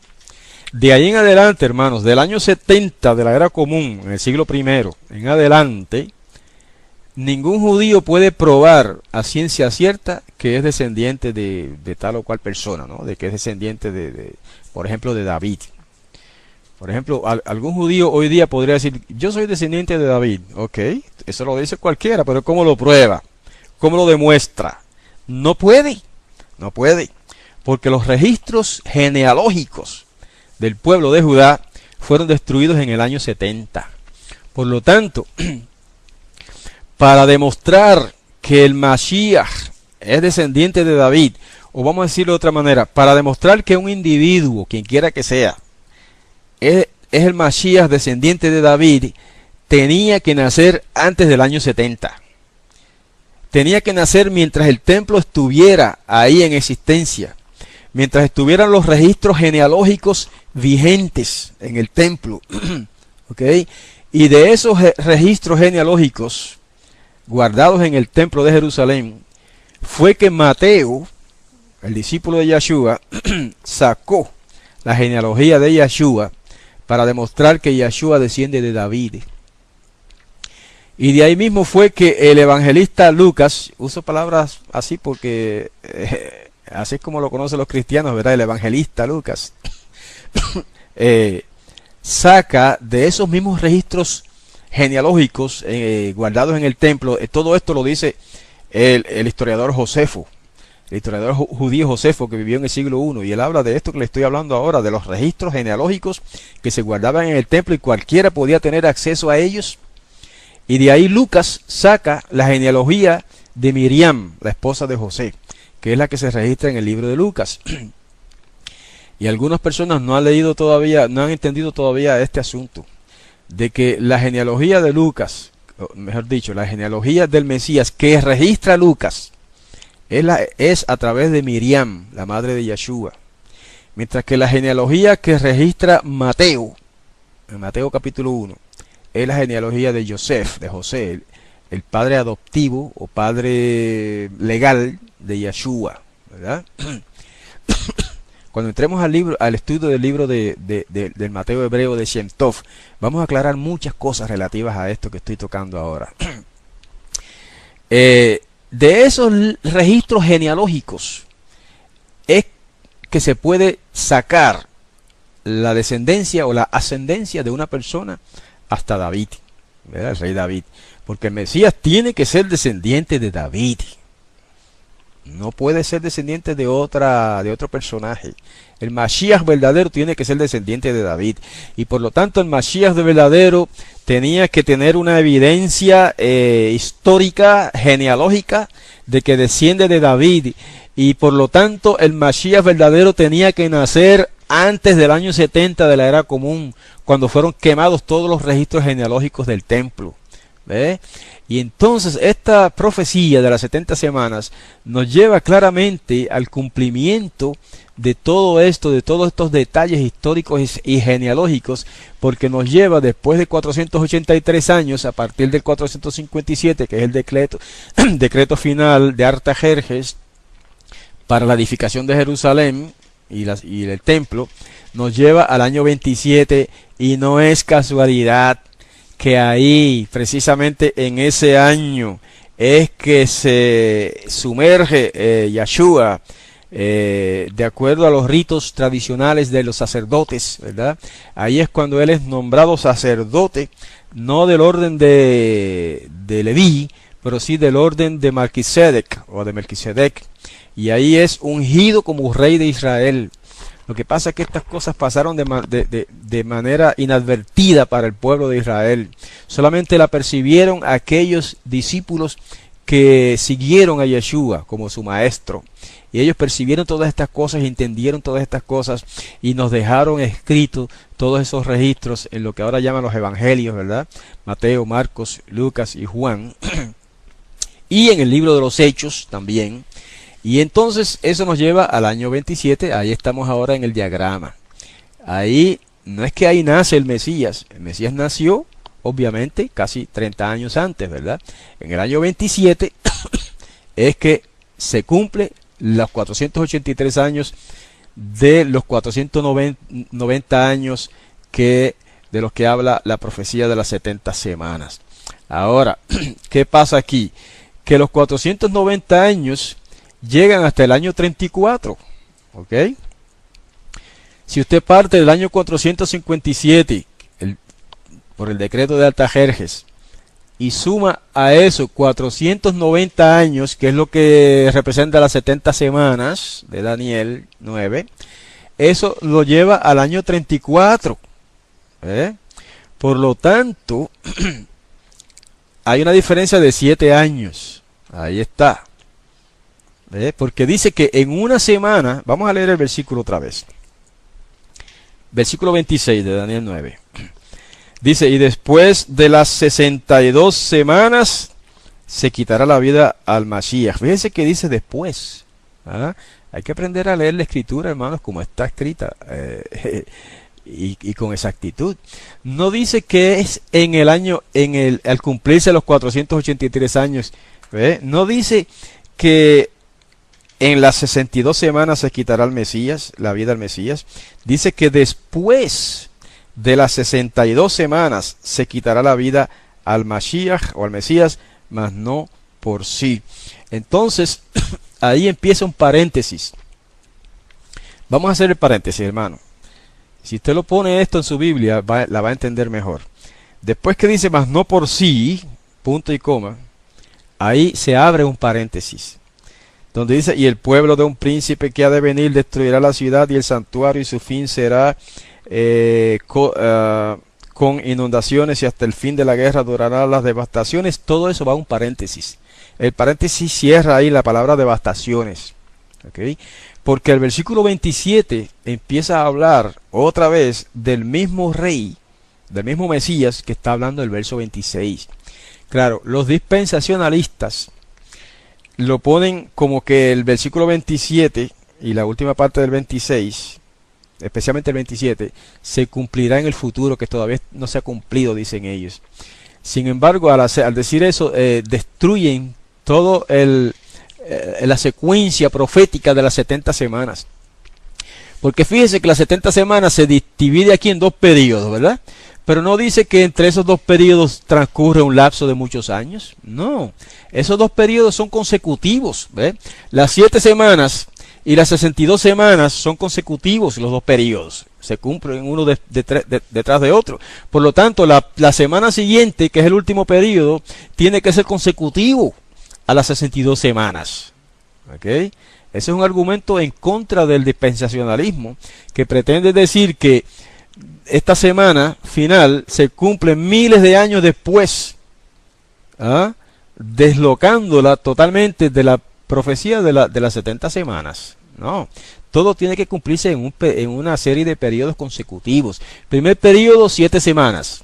De ahí en adelante, hermanos, del año 70 de la era común, en el siglo I en adelante, ningún judío puede probar a ciencia cierta que es descendiente de tal o cual persona, ¿no? De que es descendiente por ejemplo, de David. Por ejemplo, algún judío hoy día podría decir, yo soy descendiente de David. Ok, eso lo dice cualquiera, pero ¿cómo lo prueba? ¿Cómo lo demuestra? No puede, no puede, porque los registros genealógicos del pueblo de Judá fueron destruidos en el año 70. Por lo tanto, para demostrar que el Mashiach es descendiente de David, o vamos a decirlo de otra manera, para demostrar que un individuo, quien quiera que sea, es el Mashiach descendiente de David, tenía que nacer antes del año 70. Tenía que nacer mientras el templo estuviera ahí en existencia, mientras estuvieran los registros genealógicos vigentes en el templo. ¿Ok? Y de esos registros genealógicos guardados en el templo de Jerusalén, fue que Mateo, el discípulo de Yahshua, sacó la genealogía de Yahshua para demostrar que Yahshua desciende de David. Y de ahí mismo fue que el evangelista Lucas, uso palabras así porque así es como lo conocen los cristianos, ¿verdad? El evangelista Lucas saca de esos mismos registros genealógicos guardados en el templo. Todo esto lo dice el historiador Josefo, el historiador judío Josefo, que vivió en el siglo I, y él habla de esto que le estoy hablando ahora, de los registros genealógicos que se guardaban en el templo y cualquiera podía tener acceso a ellos. Y de ahí Lucas saca la genealogía de Miriam, la esposa de José, que es la que se registra en el libro de Lucas. Y algunas personas no han leído todavía, no han entendido todavía este asunto, de que la genealogía de Lucas, mejor dicho, la genealogía del Mesías que registra Lucas, es a través de Miriam, la madre de Yahshua. Mientras que la genealogía que registra Mateo, en Mateo capítulo 1, es la genealogía de Yosef, de José, el padre adoptivo o padre legal de Yahshua, ¿verdad? Cuando entremos al estudio del libro del Mateo hebreo de Shem Tov, vamos a aclarar muchas cosas relativas a esto que estoy tocando ahora. De esos registros genealógicos es que se puede sacar la descendencia o la ascendencia de una persona hasta David, ¿verdad? El rey David, porque el Mesías tiene que ser descendiente de David. No puede ser descendiente de otro personaje. El Mashiach verdadero tiene que ser descendiente de David. Y por lo tanto el Mashiach de verdadero tenía que tener una evidencia histórica, genealógica, de que desciende de David. Y por lo tanto el Mashiach verdadero tenía que nacer antes del año 70 de la era común, cuando fueron quemados todos los registros genealógicos del templo. ¿Ve? Y entonces esta profecía de las 70 semanas nos lleva claramente al cumplimiento de todo esto, de todos estos detalles históricos y genealógicos, porque nos lleva después de 483 años, a partir del 457, que es el decreto final de Artajerjes, para la edificación de Jerusalén y el templo, nos lleva al año 27, y no es casualidad que ahí, precisamente en ese año, es que se sumerge Yahshua, de acuerdo a los ritos tradicionales de los sacerdotes, ¿verdad? Ahí es cuando él es nombrado sacerdote, no del orden de Leví, pero sí del orden de Melquisedec o de Melquisedec, y ahí es ungido como rey de Israel. Lo que pasa es que estas cosas pasaron de manera inadvertida para el pueblo de Israel. Solamente la percibieron aquellos discípulos que siguieron a Yeshua como su maestro. Y ellos percibieron todas estas cosas, entendieron todas estas cosas y nos dejaron escritos todos esos registros en lo que ahora llaman los evangelios, ¿verdad? Mateo, Marcos, Lucas y Juan. Y en el libro de los Hechos también. Y entonces eso nos lleva al año 27, ahí estamos ahora en el diagrama. Ahí no es que ahí nace el Mesías nació obviamente casi 30 años antes, ¿verdad? En el año 27 es que se cumple los 483 años de los 490 años de los que habla la profecía de las 70 semanas. Ahora, ¿qué pasa aquí? Que los 490 años llegan hasta el año 34, ¿ok? Si usted parte del año 457 por el decreto de Artajerjes y suma a eso 490 años, que es lo que representa las 70 semanas de Daniel 9, eso lo lleva al año 34, ¿eh? Por lo tanto, hay una diferencia de 7 años, ahí está. Porque dice que en una semana, vamos a leer el versículo otra vez, versículo 26 de Daniel 9, dice: y después de las 62 semanas se quitará la vida al Mashiach. Fíjense que dice después, ¿ah? Hay que aprender a leer la escritura, hermanos, como está escrita, y con exactitud. No dice que es en el año, al cumplirse los 483 años, no dice que en las 62 semanas se quitará el Mesías, la vida al Mesías. Dice que después de las 62 semanas se quitará la vida al Mashiach o al Mesías, mas no por sí. Entonces, ahí empieza un paréntesis. Vamos a hacer el paréntesis, hermano. Si usted lo pone esto en su Biblia, la va a entender mejor. Después que dice, mas no por sí, punto y coma, ahí se abre un paréntesis, donde dice: y el pueblo de un príncipe que ha de venir destruirá la ciudad y el santuario, y su fin será con inundaciones, y hasta el fin de la guerra durarán las devastaciones. Todo eso va a un paréntesis. El paréntesis cierra ahí la palabra devastaciones, ¿okay? Porque el versículo 27 empieza a hablar otra vez del mismo rey, del mismo Mesías que está hablando el verso 26. Claro, los dispensacionalistas lo ponen como que el versículo 27 y la última parte del 26, especialmente el 27, se cumplirá en el futuro, que todavía no se ha cumplido, dicen ellos. Sin embargo, al decir eso, destruyen todo la secuencia profética de las 70 semanas. Porque fíjense que las 70 semanas se divide aquí en dos periodos, ¿verdad? Pero no dice que entre esos dos periodos transcurre un lapso de muchos años. No, esos dos periodos son consecutivos, ¿ve? Las 7 semanas y las 62 semanas son consecutivos, los dos periodos. Se cumplen uno detrás de otro. Por lo tanto, la semana siguiente, que es el último periodo, tiene que ser consecutivo a las 62 semanas. ¿Ok? Ese es un argumento en contra del dispensacionalismo, que pretende decir que esta semana final se cumple miles de años después, ¿ah? Deslocándola totalmente de la profecía de las 70 semanas. No, todo tiene que cumplirse en una serie de periodos consecutivos. Primer periodo, 7 semanas.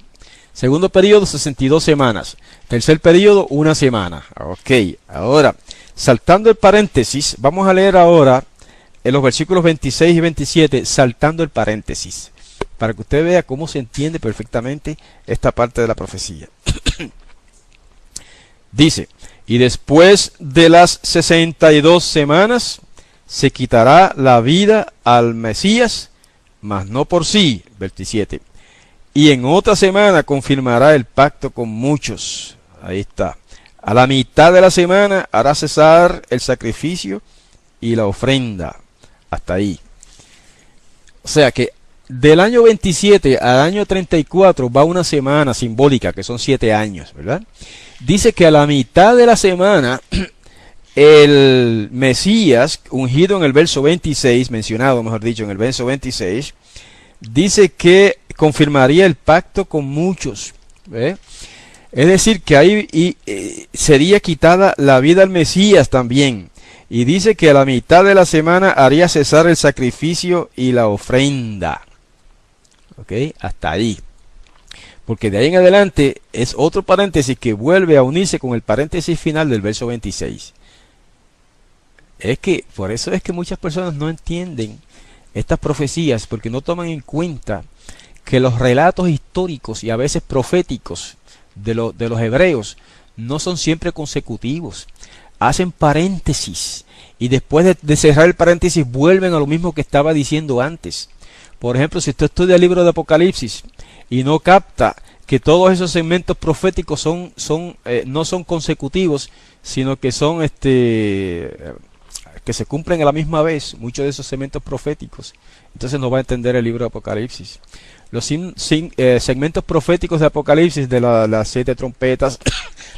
Segundo periodo, 62 semanas. Tercer periodo, 1 semana. Ok, ahora, saltando el paréntesis, vamos a leer ahora en los versículos 26 y 27, saltando el paréntesis, para que usted vea cómo se entiende perfectamente esta parte de la profecía. Dice: y después de las 62 semanas se quitará la vida al Mesías, mas no por sí. 27. Y en otra semana confirmará el pacto con muchos. Ahí está. A la mitad de la semana hará cesar el sacrificio y la ofrenda. Hasta ahí. O sea que del año 27 al año 34 va una semana simbólica, que son 7 años, ¿verdad? Dice que a la mitad de la semana el Mesías, ungido en el verso 26, mencionado, mejor dicho, en el verso 26, dice que confirmaría el pacto con muchos. ¿Ve? Es decir, que ahí sería quitada la vida al Mesías también. Y dice que a la mitad de la semana haría cesar el sacrificio y la ofrenda. ¿Ok? Hasta ahí. Porque de ahí en adelante es otro paréntesis que vuelve a unirse con el paréntesis final del verso 26. Es que, por eso es que muchas personas no entienden estas profecías, porque no toman en cuenta que los relatos históricos y a veces proféticos de los hebreos no son siempre consecutivos. Hacen paréntesis y después de cerrar el paréntesis vuelven a lo mismo que estaba diciendo antes. Por ejemplo, si usted estudia el libro de Apocalipsis y no capta que todos esos segmentos proféticos no son consecutivos, sino que son que se cumplen a la misma vez, muchos de esos segmentos proféticos, entonces no va a entender el libro de Apocalipsis. Los segmentos proféticos de Apocalipsis, de las 7 trompetas,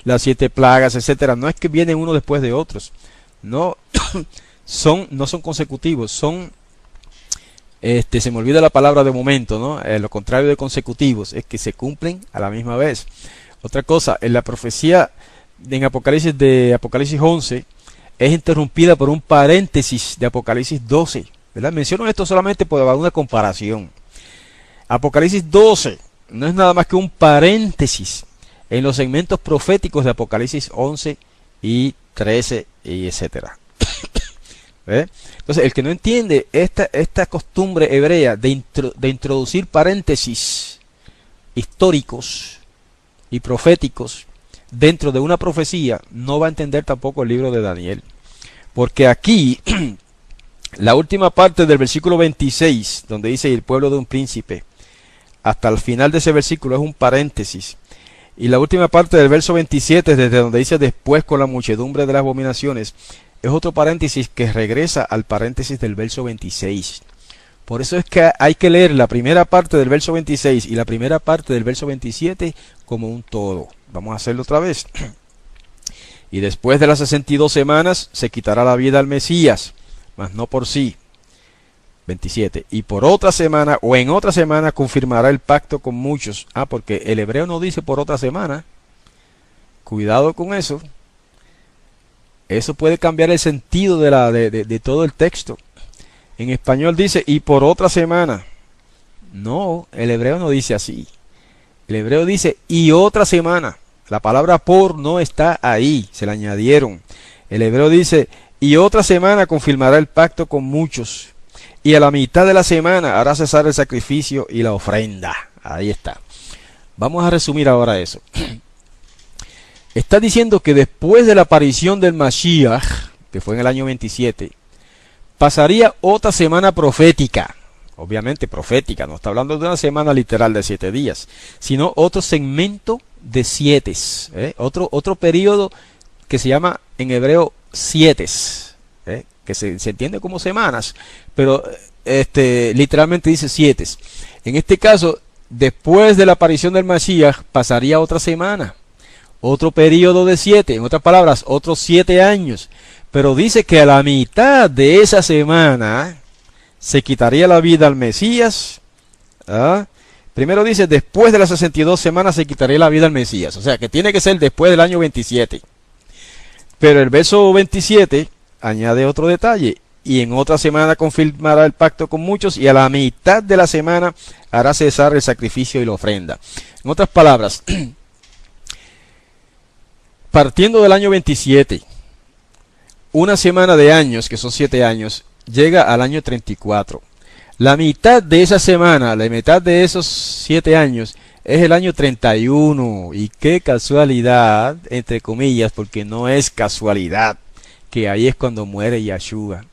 las 7 plagas, etcétera, no es que vienen uno después de otros, no no son consecutivos, se me olvida la palabra de momento, ¿no? Lo contrario de consecutivos es que se cumplen a la misma vez. Otra cosa, en la profecía en Apocalipsis 11 es interrumpida por un paréntesis de Apocalipsis 12, ¿verdad? Menciono esto solamente por una comparación. Apocalipsis 12 no es nada más que un paréntesis en los segmentos proféticos de Apocalipsis 11 y 13 y etcétera. Entonces, el que no entiende esta costumbre hebrea de introducir paréntesis históricos y proféticos dentro de una profecía, no va a entender tampoco el libro de Daniel. Porque aquí, la última parte del versículo 26, donde dice el pueblo de un príncipe, hasta el final de ese versículo es un paréntesis. Y la última parte del verso 27, desde donde dice después con la muchedumbre de las abominaciones, es otro paréntesis que regresa al paréntesis del verso 26. Por eso es que hay que leer la primera parte del verso 26 y la primera parte del verso 27 como un todo. Vamos a hacerlo otra vez. Y después de las 62 semanas se quitará la vida al Mesías, mas no por sí. 27. Y por otra semana o en otra semana confirmará el pacto con muchos. Porque el hebreo no dice por otra semana. Cuidado con eso. Eso puede cambiar el sentido de todo el texto. En español dice y por otra semana. No, el hebreo no dice así. El hebreo dice y otra semana. La palabra por no está ahí, se la añadieron. El hebreo dice y otra semana confirmará el pacto con muchos. Y a la mitad de la semana hará cesar el sacrificio y la ofrenda. Ahí está. Vamos a resumir ahora eso. Está diciendo que después de la aparición del Mashiach, que fue en el año 27, pasaría otra semana profética. Obviamente profética, no está hablando de una semana literal de 7 días, sino otro segmento de 7. Otro periodo que se llama en hebreo 7. Que se entiende como semanas, pero literalmente dice 7. En este caso, después de la aparición del Mashiach, pasaría otra semana, otro periodo de 7, en otras palabras, otros 7 años. Pero dice que a la mitad de esa semana se quitaría la vida al Mesías. Primero dice, después de las 62 semanas se quitaría la vida al Mesías. O sea, que tiene que ser después del año 27. Pero el verso 27 añade otro detalle. Y en otra semana confirmará el pacto con muchos. Y a la mitad de la semana hará cesar el sacrificio y la ofrenda. En otras palabras, partiendo del año 27, una semana de años, que son 7 años, llega al año 34. La mitad de esa semana, la mitad de esos 7 años, es el año 31. Y qué casualidad, entre comillas, porque no es casualidad, que ahí es cuando muere Yahshua.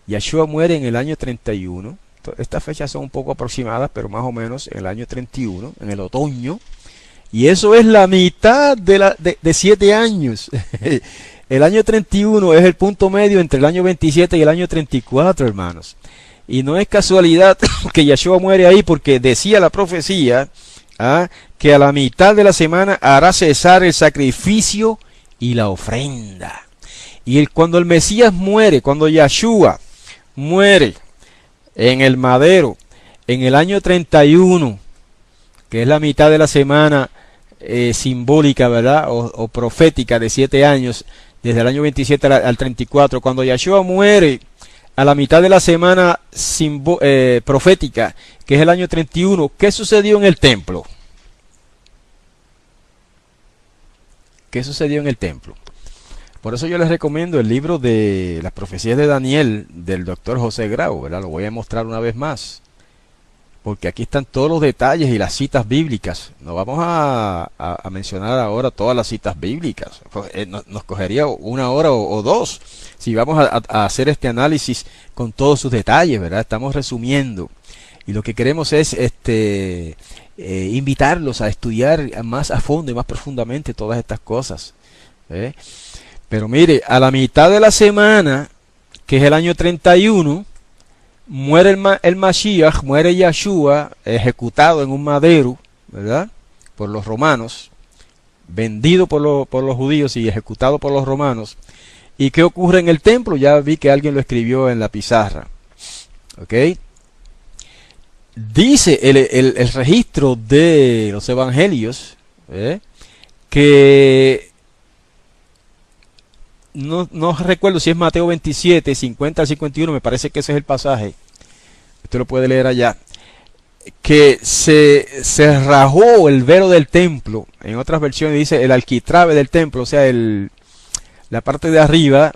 Yeshua muere en el año 31. Estas fechas son un poco aproximadas, pero más o menos en el año 31, en el otoño. Y eso es la mitad de 7 años. El año 31 es el punto medio entre el año 27 y el año 34, hermanos. Y no es casualidad que Yeshua muere ahí, porque decía la profecía que a la mitad de la semana hará cesar el sacrificio y la ofrenda. Y cuando el Mesías muere, cuando Yeshua muere en el madero, en el año 31, que es la mitad de la semana simbólica, ¿verdad? O profética de 7 años, desde el año 27 al 34, cuando Yeshua muere a la mitad de la semana profética, que es el año 31, ¿qué sucedió en el templo? ¿Qué sucedió en el templo? Por eso yo les recomiendo el libro de las profecías de Daniel del doctor José Grau, ¿verdad? Lo voy a mostrar una vez más, porque aquí están todos los detalles y las citas bíblicas. No vamos a mencionar ahora todas las citas bíblicas. Nos cogería 1 hora o 2 si vamos a hacer este análisis con todos sus detalles, ¿verdad? Estamos resumiendo. Y lo que queremos es invitarlos a estudiar más a fondo y más profundamente todas estas cosas. Pero mire, a la mitad de la semana, que es el año 31, muere el Mashiach, muere Yeshua, ejecutado en un madero, ¿verdad? Por los romanos, vendido por los judíos y ejecutado por los romanos. ¿Y qué ocurre en el templo? Ya vi que alguien lo escribió en la pizarra. ¿Ok? Dice el registro de los evangelios que no recuerdo si es Mateo 27, 50 al 51, me parece que ese es el pasaje. Usted lo puede leer allá. Que se rajó el velo del templo. En otras versiones dice el alquitrave del templo, o sea, la parte de arriba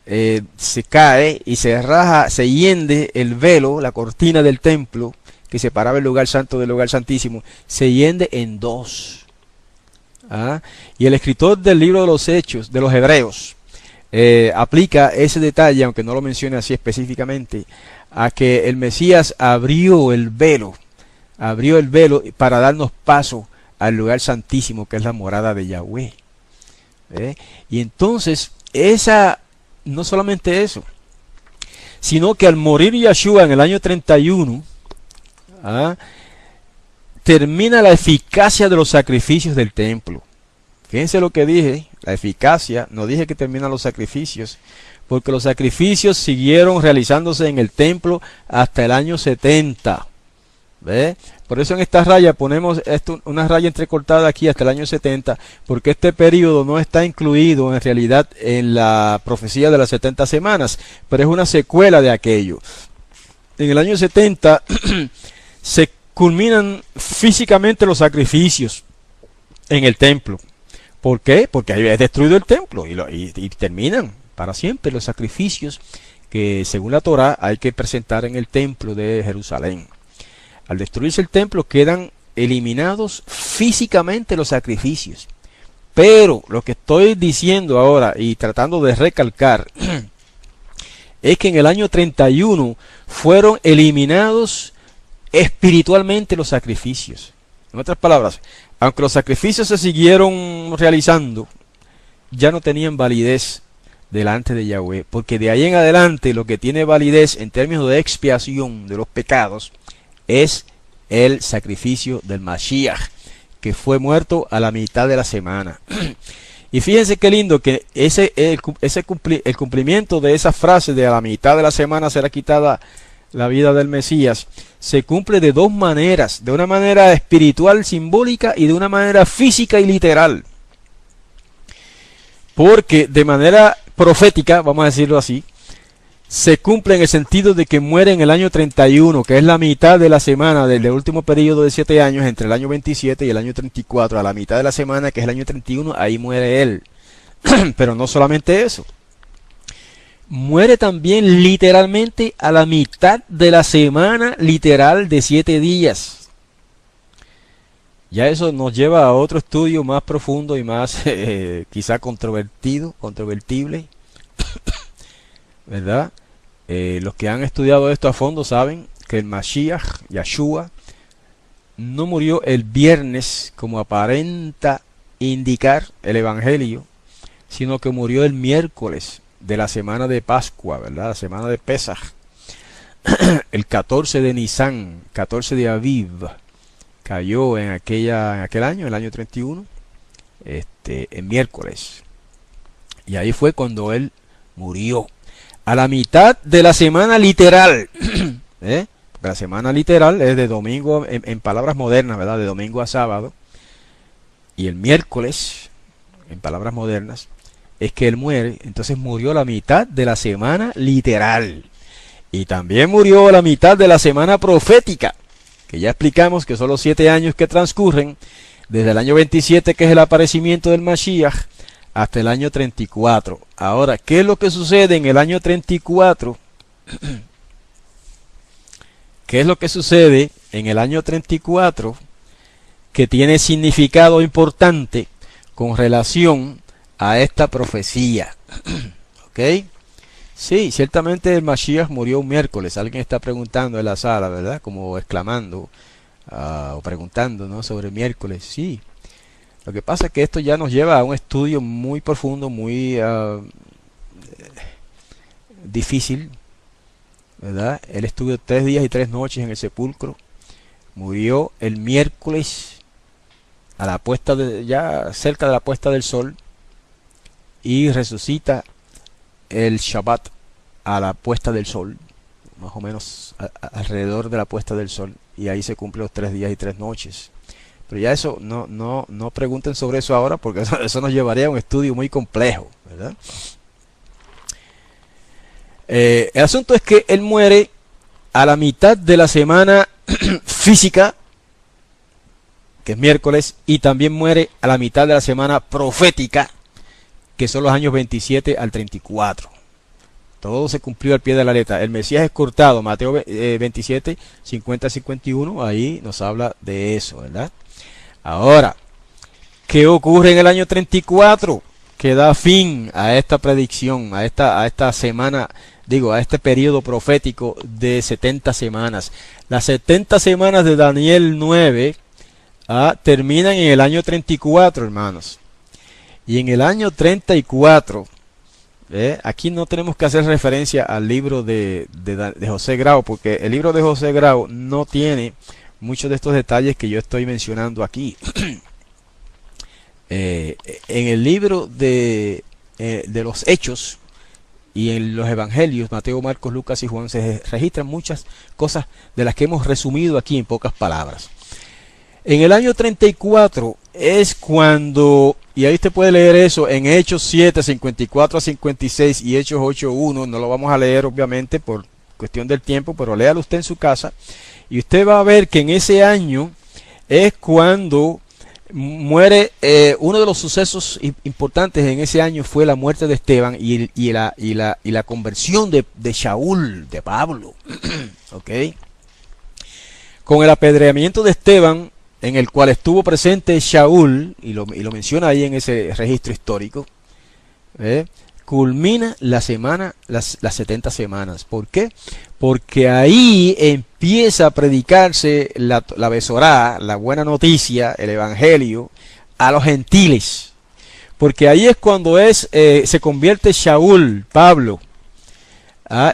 se cae y se raja, se hiende el velo, la cortina del templo que separaba el lugar santo del lugar santísimo, se hiende en 2. Y el escritor del libro de los Hechos, de los Hebreos, aplica ese detalle, aunque no lo mencione así específicamente, a que el Mesías abrió el velo para darnos paso al lugar santísimo, que es la morada de Yahweh. Y entonces, no solamente eso, sino que al morir Yeshua en el año 31, termina la eficacia de los sacrificios del templo. Fíjense lo que dije, la eficacia, no dije que terminan los sacrificios, porque los sacrificios siguieron realizándose en el templo hasta el año 70. Por eso en esta raya ponemos una raya entrecortada aquí hasta el año 70, porque este periodo no está incluido en realidad en la profecía de las 70 semanas, pero es una secuela de aquello. En el año 70 se culminan físicamente los sacrificios en el templo. ¿Por qué? Porque es destruido el templo y terminan para siempre los sacrificios que según la Torá hay que presentar en el templo de Jerusalén. Al destruirse el templo quedan eliminados físicamente los sacrificios. Pero lo que estoy diciendo ahora y tratando de recalcar es que en el año 31 fueron eliminados espiritualmente los sacrificios. En otras palabras, aunque los sacrificios se siguieron realizando, ya no tenían validez delante de Yahweh, porque de ahí en adelante lo que tiene validez en términos de expiación de los pecados es el sacrificio del Mashiach, que fue muerto a la mitad de la semana. Y fíjense qué lindo que el cumplimiento de esa frase de a la mitad de la semana será quitada la vida del Mesías, se cumple de 2 maneras, de una manera espiritual, simbólica, y de una manera física y literal. Porque de manera profética, vamos a decirlo así, se cumple en el sentido de que muere en el año 31, que es la mitad de la semana del último periodo de 7 años, entre el año 27 y el año 34, a la mitad de la semana, que es el año 31, ahí muere él. Pero no solamente eso. Muere también literalmente a la mitad de la semana literal de 7 días. Ya eso nos lleva a otro estudio más profundo y más quizá controvertible, ¿verdad? Los que han estudiado esto a fondo saben que el Mashiach, Yahshua, no murió el viernes como aparenta indicar el Evangelio, sino que murió el miércoles de la semana de Pascua, ¿verdad? La semana de Pesaj, el 14 de Nisan, 14 de Aviv, cayó en aquel año, el año 31, en miércoles. Y ahí fue cuando él murió. A la mitad de la semana literal, ¿eh? Porque la semana literal es de domingo, en palabras modernas, ¿verdad? De domingo a sábado. Y el miércoles, en palabras modernas, es que él muere. Entonces murió la mitad de la semana literal. Y también murió la mitad de la semana profética, que ya explicamos que son los 7 años que transcurren desde el año 27, que es el aparecimiento del Mashiach, hasta el año 34. Ahora, ¿qué es lo que sucede en el año 34? ¿Qué es lo que sucede en el año 34 que tiene significado importante con relación a esta profecía? ¿Ok? Sí, ciertamente el Mashiach murió un miércoles. Alguien está preguntando en la sala, ¿verdad? Como exclamando o preguntando, ¿no? Sobre miércoles. Sí. Lo que pasa es que esto ya nos lleva a un estudio muy profundo, muy difícil, ¿verdad? Él estuvo 3 días y 3 noches en el sepulcro. Murió el miércoles a la puesta ya cerca de la puesta del sol, y resucita el Shabbat a la puesta del sol, más o menos alrededor de la puesta del sol, y ahí se cumplen los 3 días y 3 noches. Pero ya eso, no pregunten sobre eso ahora, porque eso nos llevaría a un estudio muy complejo, ¿verdad? El asunto es que él muere a la mitad de la semana física, que es miércoles, y también muere a la mitad de la semana profética, que son los años 27 al 34. Todo se cumplió al pie de la letra. El Mesías es cortado, Mateo 27, 50 51, ahí nos habla de eso, ¿verdad? Ahora, ¿qué ocurre en el año 34? Que da fin a esta predicción, a esta semana, a este periodo profético de 70 semanas. Las 70 semanas de Daniel 9 terminan en el año 34, hermanos. Y en el año 34, aquí no tenemos que hacer referencia al libro de José Grau, porque el libro de José Grau no tiene muchos de estos detalles que yo estoy mencionando aquí. En el libro de los Hechos y en los Evangelios, Mateo, Marcos, Lucas y Juan, se registran muchas cosas de las que hemos resumido aquí en pocas palabras. En el año 34 es cuando, y ahí usted puede leer eso en Hechos 7, 54 a 56 y Hechos 8, 1, no lo vamos a leer obviamente por cuestión del tiempo, pero léalo usted en su casa, y usted va a ver que en ese año es cuando muere. Uno de los sucesos importantes en ese año fue la muerte de Esteban y la conversión de Shaul, de Pablo. ¿Ok? Con el apedreamiento de Esteban, en el cual estuvo presente Shaul, y lo menciona ahí en ese registro histórico, culmina las 70 semanas. ¿Por qué? Porque ahí empieza a predicarse la Besorá, la buena noticia, el Evangelio, a los gentiles. Porque ahí es cuando se convierte Shaul, Pablo,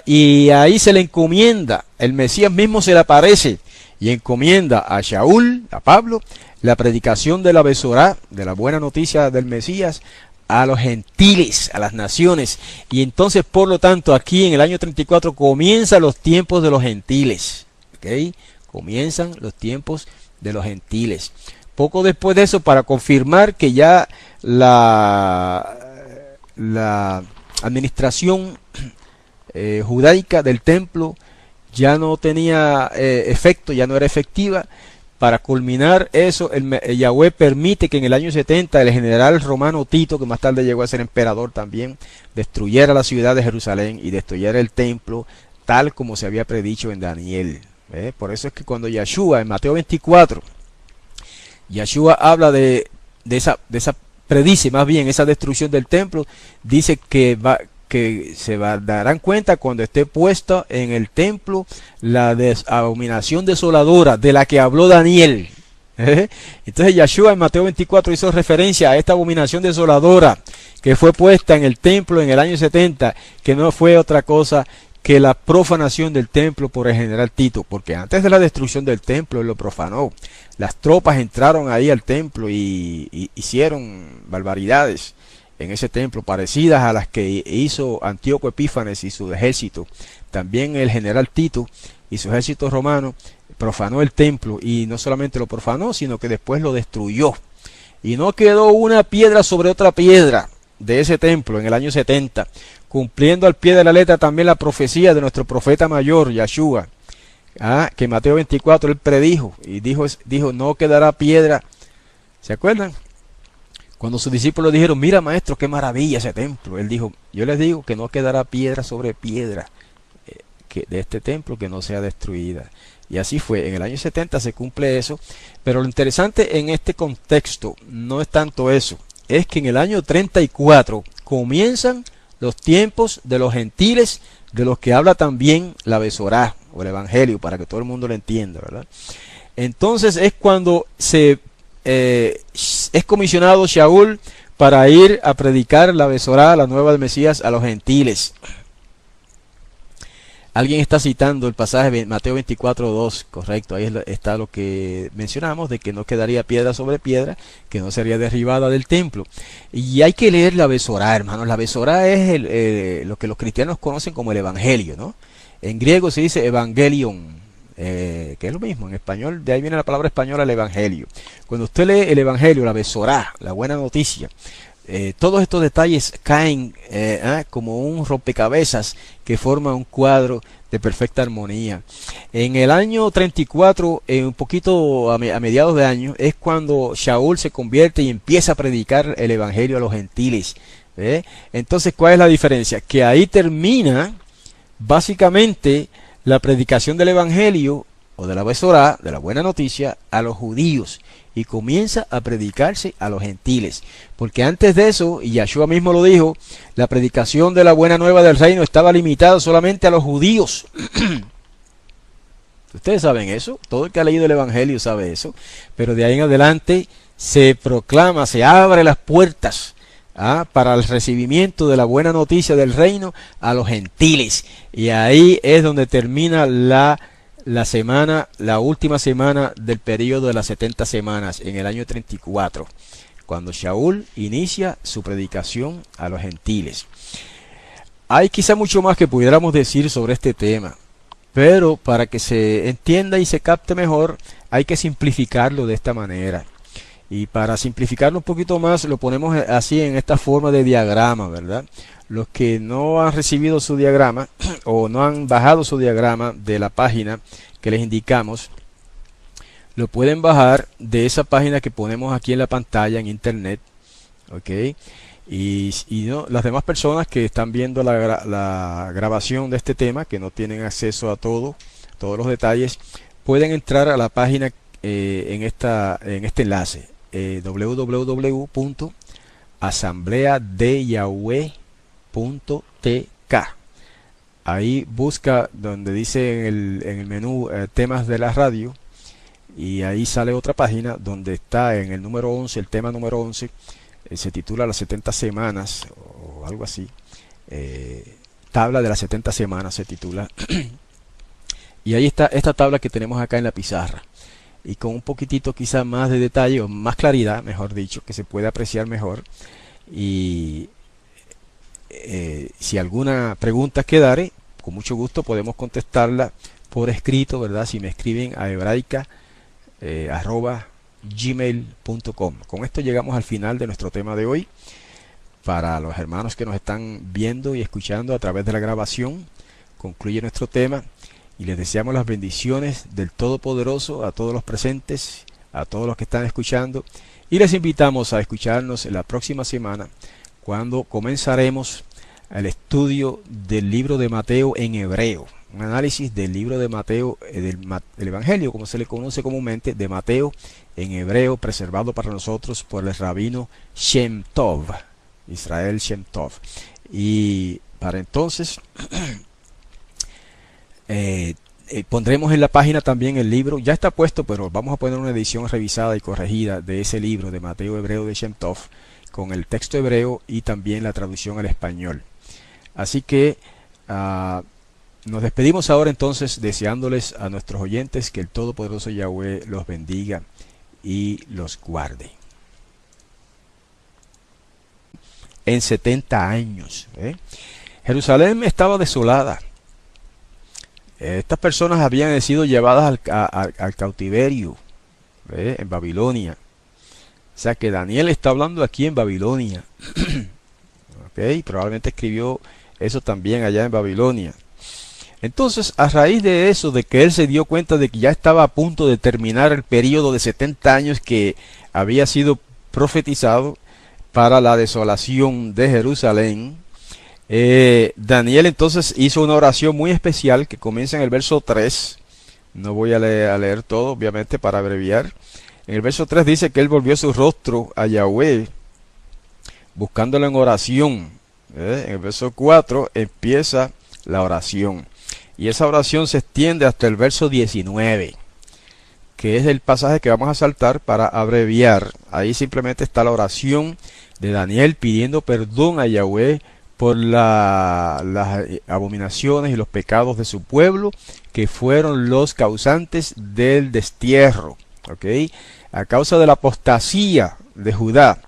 y ahí se le encomienda, el Mesías mismo se le aparece y encomienda a Shaul, a Pablo, la predicación de la Besorá, de la buena noticia del Mesías, a los gentiles, a las naciones. Y entonces, por lo tanto, aquí en el año 34 comienzan los tiempos de los gentiles. ¿Okay? Comienzan los tiempos de los gentiles. Poco después de eso, para confirmar que ya la administración judaica del templo ya no tenía efecto, ya no era efectiva. Para culminar eso, Yahweh permite que en el año 70 el general romano Tito, que más tarde llegó a ser emperador también, destruyera la ciudad de Jerusalén y destruyera el templo, tal como se había predicho en Daniel. Por eso es que cuando Yahshua, en Mateo 24, Yahshua habla de esa predice más bien esa destrucción del templo, dice que que darán cuenta cuando esté puesta en el templo la abominación desoladora de la que habló Daniel. Entonces Yeshua en Mateo 24 hizo referencia a esta abominación desoladora que fue puesta en el templo en el año 70, que no fue otra cosa que la profanación del templo por el general Tito, porque antes de la destrucción del templo él lo profanó. Las tropas entraron ahí al templo y hicieron barbaridades en ese templo parecidas a las que hizo Antíoco Epífanes y su ejército. También el general Tito y su ejército romano profanó el templo, y no solamente lo profanó, sino que después lo destruyó, y no quedó una piedra sobre otra piedra de ese templo en el año 70, cumpliendo al pie de la letra también la profecía de nuestro profeta mayor Yeshua, que en Mateo 24 él predijo y dijo no quedará piedra. ¿Se acuerdan? Cuando sus discípulos dijeron, mira maestro, qué maravilla ese templo, él dijo, yo les digo que no quedará piedra sobre piedra de este templo que no sea destruida. Y así fue, en el año 70 se cumple eso, pero lo interesante en este contexto no es tanto eso, es que en el año 34 comienzan los tiempos de los gentiles, de los que habla también la Besorá o el Evangelio, para que todo el mundo lo entienda, ¿verdad? Entonces es cuando es comisionado Shaul para ir a predicar la Besorá, la nueva del Mesías, a los gentiles. Alguien está citando el pasaje de Mateo 24:2, correcto, ahí está lo que mencionamos, de que no quedaría piedra sobre piedra, que no sería derribada del templo. Y hay que leer la Besorá, hermanos. La Besorá es lo que los cristianos conocen como el Evangelio, ¿no? En griego se dice Evangelion, que es lo mismo, en español, de ahí viene la palabra española, el Evangelio. Cuando usted lee el Evangelio, la Besorá, la buena noticia, todos estos detalles caen como un rompecabezas que forma un cuadro de perfecta armonía. En el año 34, un poquito a mediados de año, es cuando Shaul se convierte y empieza a predicar el Evangelio a los gentiles. Entonces, ¿cuál es la diferencia? Que ahí termina básicamente la predicación del Evangelio o de la Besorá, de la buena noticia, a los judíos, y comienza a predicarse a los gentiles, porque antes de eso, y Yeshua mismo lo dijo, la predicación de la buena nueva del reino estaba limitada solamente a los judíos. Ustedes saben eso, todo el que ha leído el Evangelio sabe eso, pero de ahí en adelante se proclama, se abre las puertas para el recibimiento de la buena noticia del reino a los gentiles, y ahí es donde termina la última semana del periodo de las 70 semanas, en el año 34, cuando Shaul inicia su predicación a los gentiles. Hay quizá mucho más que pudiéramos decir sobre este tema, pero para que se entienda y se capte mejor, hay que simplificarlo de esta manera. Y para simplificarlo un poquito más, lo ponemos así en esta forma de diagrama, ¿verdad? Los que no han recibido su diagrama o no han bajado su diagrama de la página que les indicamos, lo pueden bajar de esa página que ponemos aquí en la pantalla en internet, ¿ok? Y no, las demás personas que están viendo la grabación de este tema, que no tienen acceso a todos los detalles, pueden entrar a la página en este enlace, www.asambleadeyahweh.tk. Ahí busca donde dice en el menú temas de la radio, y ahí sale otra página donde está en el número 11, el tema número 11, se titula las 70 semanas o algo así, tabla de las 70 semanas se titula. Y ahí está esta tabla que tenemos acá en la pizarra, y con un poquitito quizá más de detalle o más claridad, mejor dicho, que se puede apreciar mejor. Y si alguna pregunta quedare, con mucho gusto podemos contestarla por escrito, ¿verdad? Si me escriben a hebraica@gmail.com. Con esto llegamos al final de nuestro tema de hoy. Para los hermanos que nos están viendo y escuchando a través de la grabación, concluye nuestro tema, y les deseamos las bendiciones del Todopoderoso a todos los presentes, a todos los que están escuchando, y les invitamos a escucharnos en la próxima semana, cuando comenzaremos el estudio del libro de Mateo en hebreo, un análisis del libro de Mateo, del Evangelio, como se le conoce comúnmente, de Mateo en hebreo, preservado para nosotros por el rabino Shem Tov, Israel Shem Tov. Y Para entonces pondremos en la página también el libro. Ya está puesto, pero vamos a poner una edición revisada y corregida de ese libro de Mateo Hebreo de Shem Tov, con el texto hebreo y también la traducción al español. Así que nos despedimos ahora entonces, deseándoles a nuestros oyentes que el Todopoderoso Yahweh los bendiga y los guarde. En 70 años. Jerusalén estaba desolada. Estas personas habían sido llevadas al cautiverio en Babilonia. O sea que Daniel está hablando aquí en Babilonia. Probablemente escribió eso también allá en Babilonia. Entonces, a raíz de eso, de que él se dio cuenta de que ya estaba a punto de terminar el periodo de 70 años que había sido profetizado para la desolación de Jerusalén, Daniel entonces hizo una oración muy especial que comienza en el verso 3. No voy a leer todo, obviamente, para abreviar. En el verso 3 dice que él volvió su rostro a Yahweh, buscándolo en oración. En el verso 4 empieza la oración. Y esa oración se extiende hasta el verso 19, que es el pasaje que vamos a saltar para abreviar. Ahí simplemente está la oración de Daniel pidiendo perdón a Yahweh por las abominaciones y los pecados de su pueblo, que fueron los causantes del destierro. A causa de la apostasía de Judá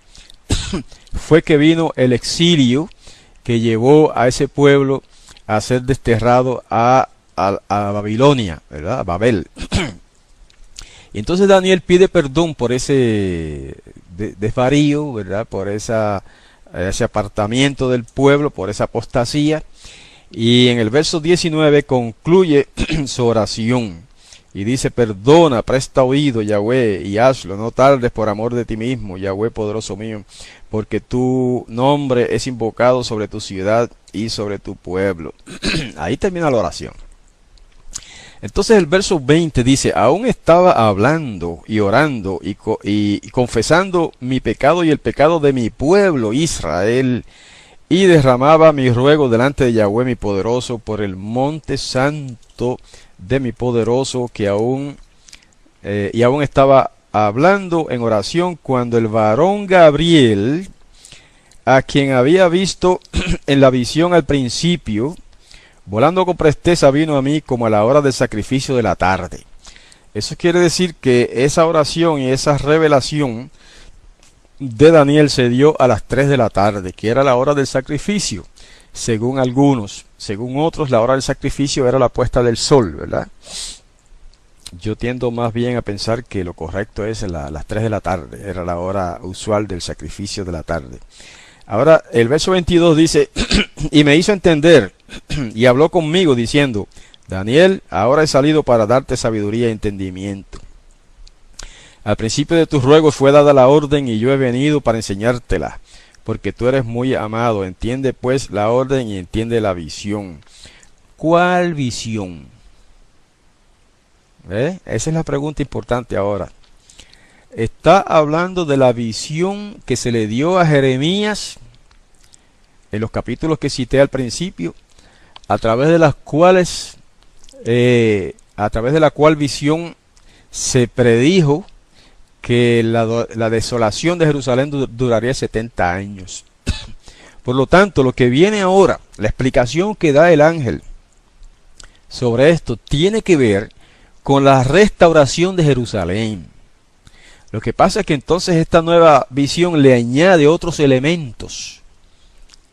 fue que vino el exilio que llevó a ese pueblo a ser desterrado a Babilonia, ¿verdad? A Babel. Y entonces Daniel pide perdón por ese desvarío, ¿verdad? Por ese apartamiento del pueblo, por esa apostasía. Y en el verso 19 concluye su oración y dice: perdona, presta oído, Yahweh, y hazlo, no tardes por amor de ti mismo, Yahweh poderoso mío, porque tu nombre es invocado sobre tu ciudad y sobre tu pueblo. Ahí termina la oración. Entonces el verso 20 dice: aún estaba hablando y orando y confesando mi pecado y el pecado de mi pueblo Israel, y derramaba mi ruego delante de Yahweh mi poderoso por el monte santo de mi poderoso, que aún estaba hablando en oración cuando el varón Gabriel, a quien había visto en la visión al principio, volando con presteza, vino a mí como a la hora del sacrificio de la tarde. Eso quiere decir que esa oración y esa revelación de Daniel se dio a las 3 de la tarde, que era la hora del sacrificio, según algunos. Según otros, la hora del sacrificio era la puesta del sol, ¿verdad? Yo tiendo más bien a pensar que lo correcto es las 3 de la tarde, era la hora usual del sacrificio de la tarde. Ahora, el verso 22 dice: y me hizo entender, y habló conmigo diciendo: Daniel, ahora he salido para darte sabiduría y entendimiento. Al principio de tus ruegos fue dada la orden, y yo he venido para enseñártela, porque tú eres muy amado. Entiende pues la orden y entiende la visión. ¿Cuál visión? Esa es la pregunta importante ahora. Está hablando de la visión que se le dio a Jeremías en los capítulos que cité al principio, a través de la cual visión se predijo que la desolación de Jerusalén duraría 70 años. Por lo tanto, lo que viene ahora, la explicación que da el ángel sobre esto, tiene que ver con la restauración de Jerusalén. Lo que pasa es que entonces esta nueva visión le añade otros elementos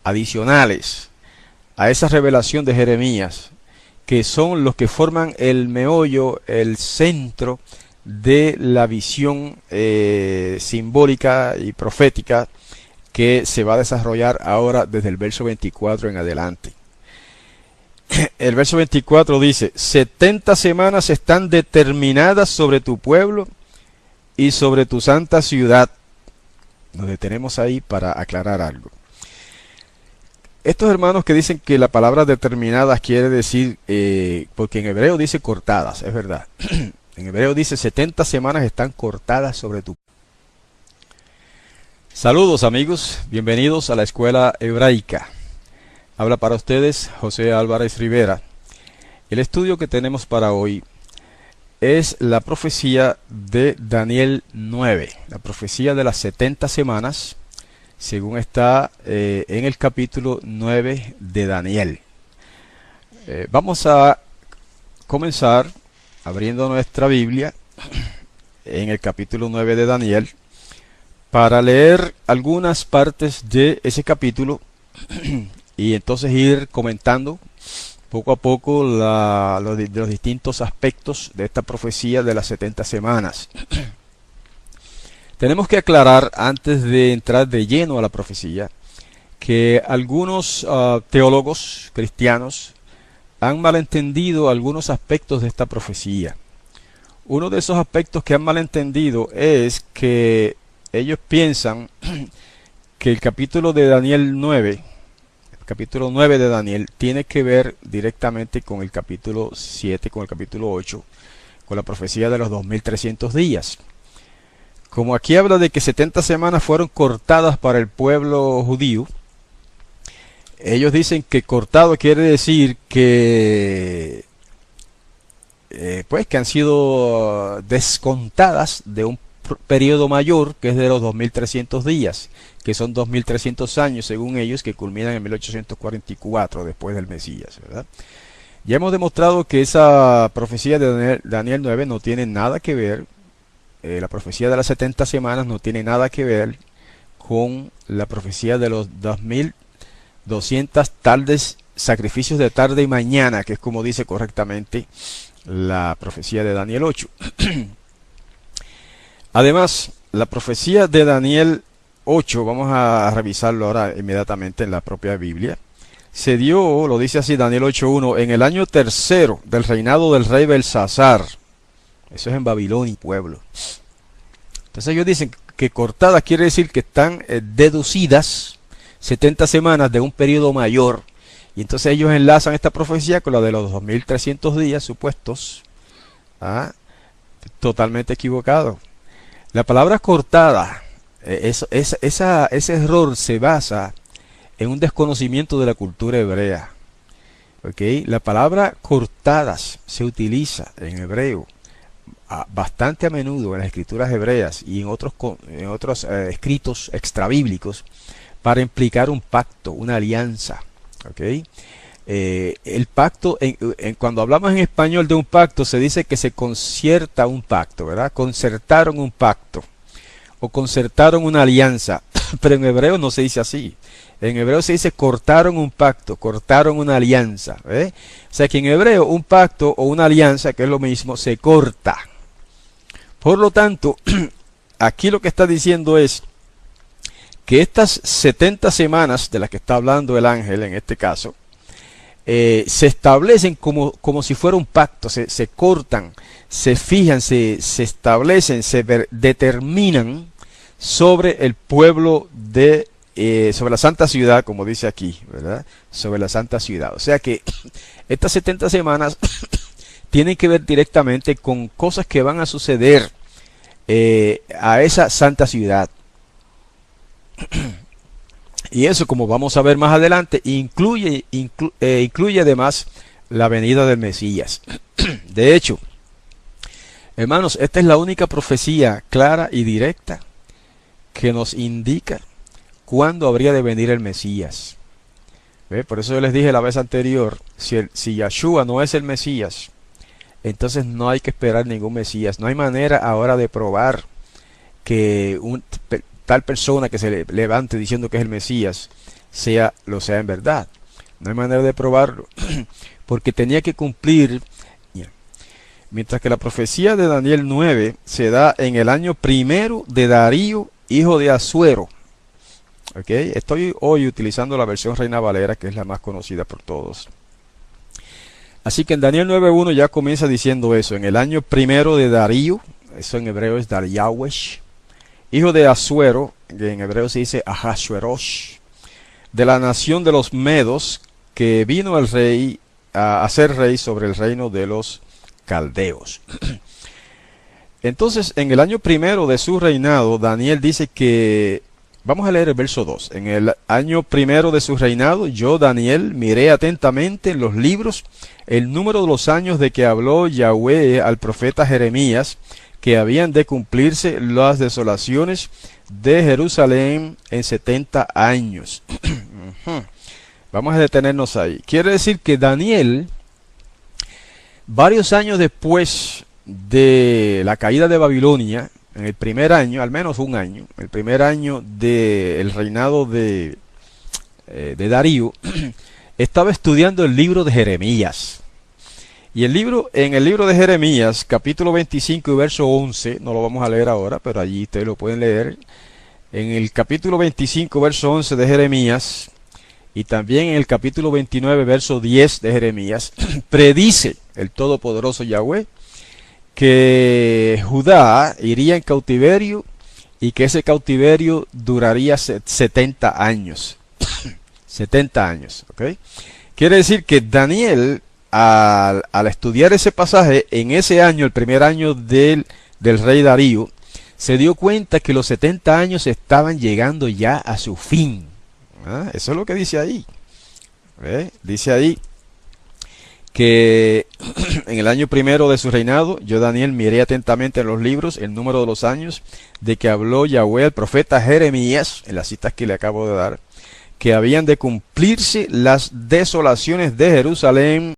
adicionales a esa revelación de Jeremías, que son los que forman el meollo, el centro de la visión simbólica y profética que se va a desarrollar ahora desde el verso 24 en adelante. El verso 24 dice: 70 semanas están determinadas sobre tu pueblo y sobre tu santa ciudad. Nos detenemos ahí para aclarar algo. Estos hermanos que dicen que la palabra determinadas quiere decir, porque en hebreo dice cortadas, es verdad. En hebreo dice 70 semanas están cortadas sobre tu. Saludos amigos, bienvenidos a la escuela hebraica. Habla para ustedes José Álvarez Rivera. El estudio que tenemos para hoy es la profecía de Daniel 9, la profecía de las 70 semanas, según está en el capítulo 9 de Daniel. Vamos a comenzar abriendo nuestra Biblia en el capítulo 9 de Daniel para leer algunas partes de ese capítulo y entonces ir comentando poco a poco los distintos aspectos de esta profecía de las 70 semanas. Tenemos que aclarar, antes de entrar de lleno a la profecía, que algunos teólogos cristianos han malentendido algunos aspectos de esta profecía. Uno de esos aspectos que han malentendido es que ellos piensan que el capítulo de Daniel 9, el capítulo 9 de Daniel, tiene que ver directamente con el capítulo 7, con el capítulo 8, con la profecía de los 2300 días. Como aquí habla de que 70 semanas fueron cortadas para el pueblo judío, ellos dicen que cortado quiere decir que pues que han sido descontadas de un periodo mayor, que es de los 2300 días, que son 2300 años según ellos, que culminan en 1844 después del Mesías, ¿verdad? Ya hemos demostrado que esa profecía de Daniel 9 no tiene nada que ver, la profecía de las 70 semanas no tiene nada que ver con la profecía de los 2200 tardes, sacrificios de tarde y mañana, que es como dice correctamente la profecía de Daniel 8. Además, la profecía de Daniel 8, vamos a revisarlo ahora inmediatamente en la propia Biblia, se dio, lo dice así Daniel 8.1, en el año tercero del reinado del rey Belsasar. Eso es en Babilonia, pueblo. Entonces ellos dicen que cortadas quiere decir que están deducidas 70 semanas de un periodo mayor. Y entonces ellos enlazan esta profecía con la de los 2300 días supuestos. Totalmente equivocado. La palabra cortada, ese error se basa en un desconocimiento de la cultura hebrea. ¿Okay? La palabra cortadas se utiliza en hebreo bastante a menudo en las escrituras hebreas y en otros escritos extrabíblicos para implicar un pacto, una alianza. ¿Okay? El pacto, cuando hablamos en español de un pacto, se dice que se concierta un pacto, ¿verdad? Concertaron un pacto o concertaron una alianza, pero en hebreo no se dice así. En hebreo se dice cortaron un pacto, cortaron una alianza. O sea que en hebreo un pacto o una alianza, que es lo mismo, se corta. Por lo tanto, aquí lo que está diciendo es que estas 70 semanas de las que está hablando el ángel en este caso, se establecen como si fuera un pacto, se cortan, se fijan, se establecen, determinan sobre el pueblo sobre la santa ciudad, como dice aquí, ¿verdad? Sobre la santa ciudad. O sea que estas 70 semanas tienen que ver directamente con cosas que van a suceder a esa santa ciudad. Y eso, como vamos a ver más adelante, incluye además la venida del Mesías. De hecho, hermanos, esta es la única profecía clara y directa que nos indica cuándo habría de venir el Mesías. Por eso yo les dije la vez anterior, si Yahshua no es el Mesías, entonces no hay que esperar ningún Mesías. No hay manera ahora de probar que tal persona que se levante diciendo que es el Mesías lo sea en verdad. No hay manera de probarlo, porque tenía que cumplir. Mientras que la profecía de Daniel 9 se da en el año primero de Darío, hijo de Asuero. ¿Okay? Estoy hoy utilizando la versión Reina Valera, que es la más conocida por todos. Así que en Daniel 9.1 ya comienza diciendo eso. En el año primero de Darío, eso en hebreo es Dariawesh, hijo de Asuero, que en hebreo se dice Ahasuerosh, de la nación de los Medos, que vino el rey a ser rey sobre el reino de los caldeos. Entonces, en el año primero de su reinado, Daniel dice que Vamos a leer el verso 2. En el año primero de su reinado, yo, Daniel, miré atentamente en los libros el número de los años de que habló Yahweh al profeta Jeremías, que habían de cumplirse las desolaciones de Jerusalén en 70 años. Vamos a detenernos ahí. Quiere decir que Daniel, varios años después de la caída de Babilonia, en el primer año, al menos un año, el primer año del reinado de Darío, estaba estudiando el libro de Jeremías. Y en el libro de Jeremías, capítulo 25 y verso 11, no lo vamos a leer ahora, pero allí ustedes lo pueden leer. En el capítulo 25, verso 11 de Jeremías, y también en el capítulo 29, verso 10 de Jeremías, predice el Todopoderoso Yahweh que Judá iría en cautiverio y que ese cautiverio duraría 70 años. 70 años, ¿ok? Quiere decir que Daniel, al estudiar ese pasaje, en ese año, el primer año del rey Darío, se dio cuenta que los 70 años estaban llegando ya a su fin. ¿Ah? Eso es lo que dice ahí. ¿Ve? Dice ahí que en el año primero de su reinado, yo, Daniel, miré atentamente en los libros el número de los años de que habló Yahweh al profeta Jeremías, en las citas que le acabo de dar, que habían de cumplirse las desolaciones de Jerusalén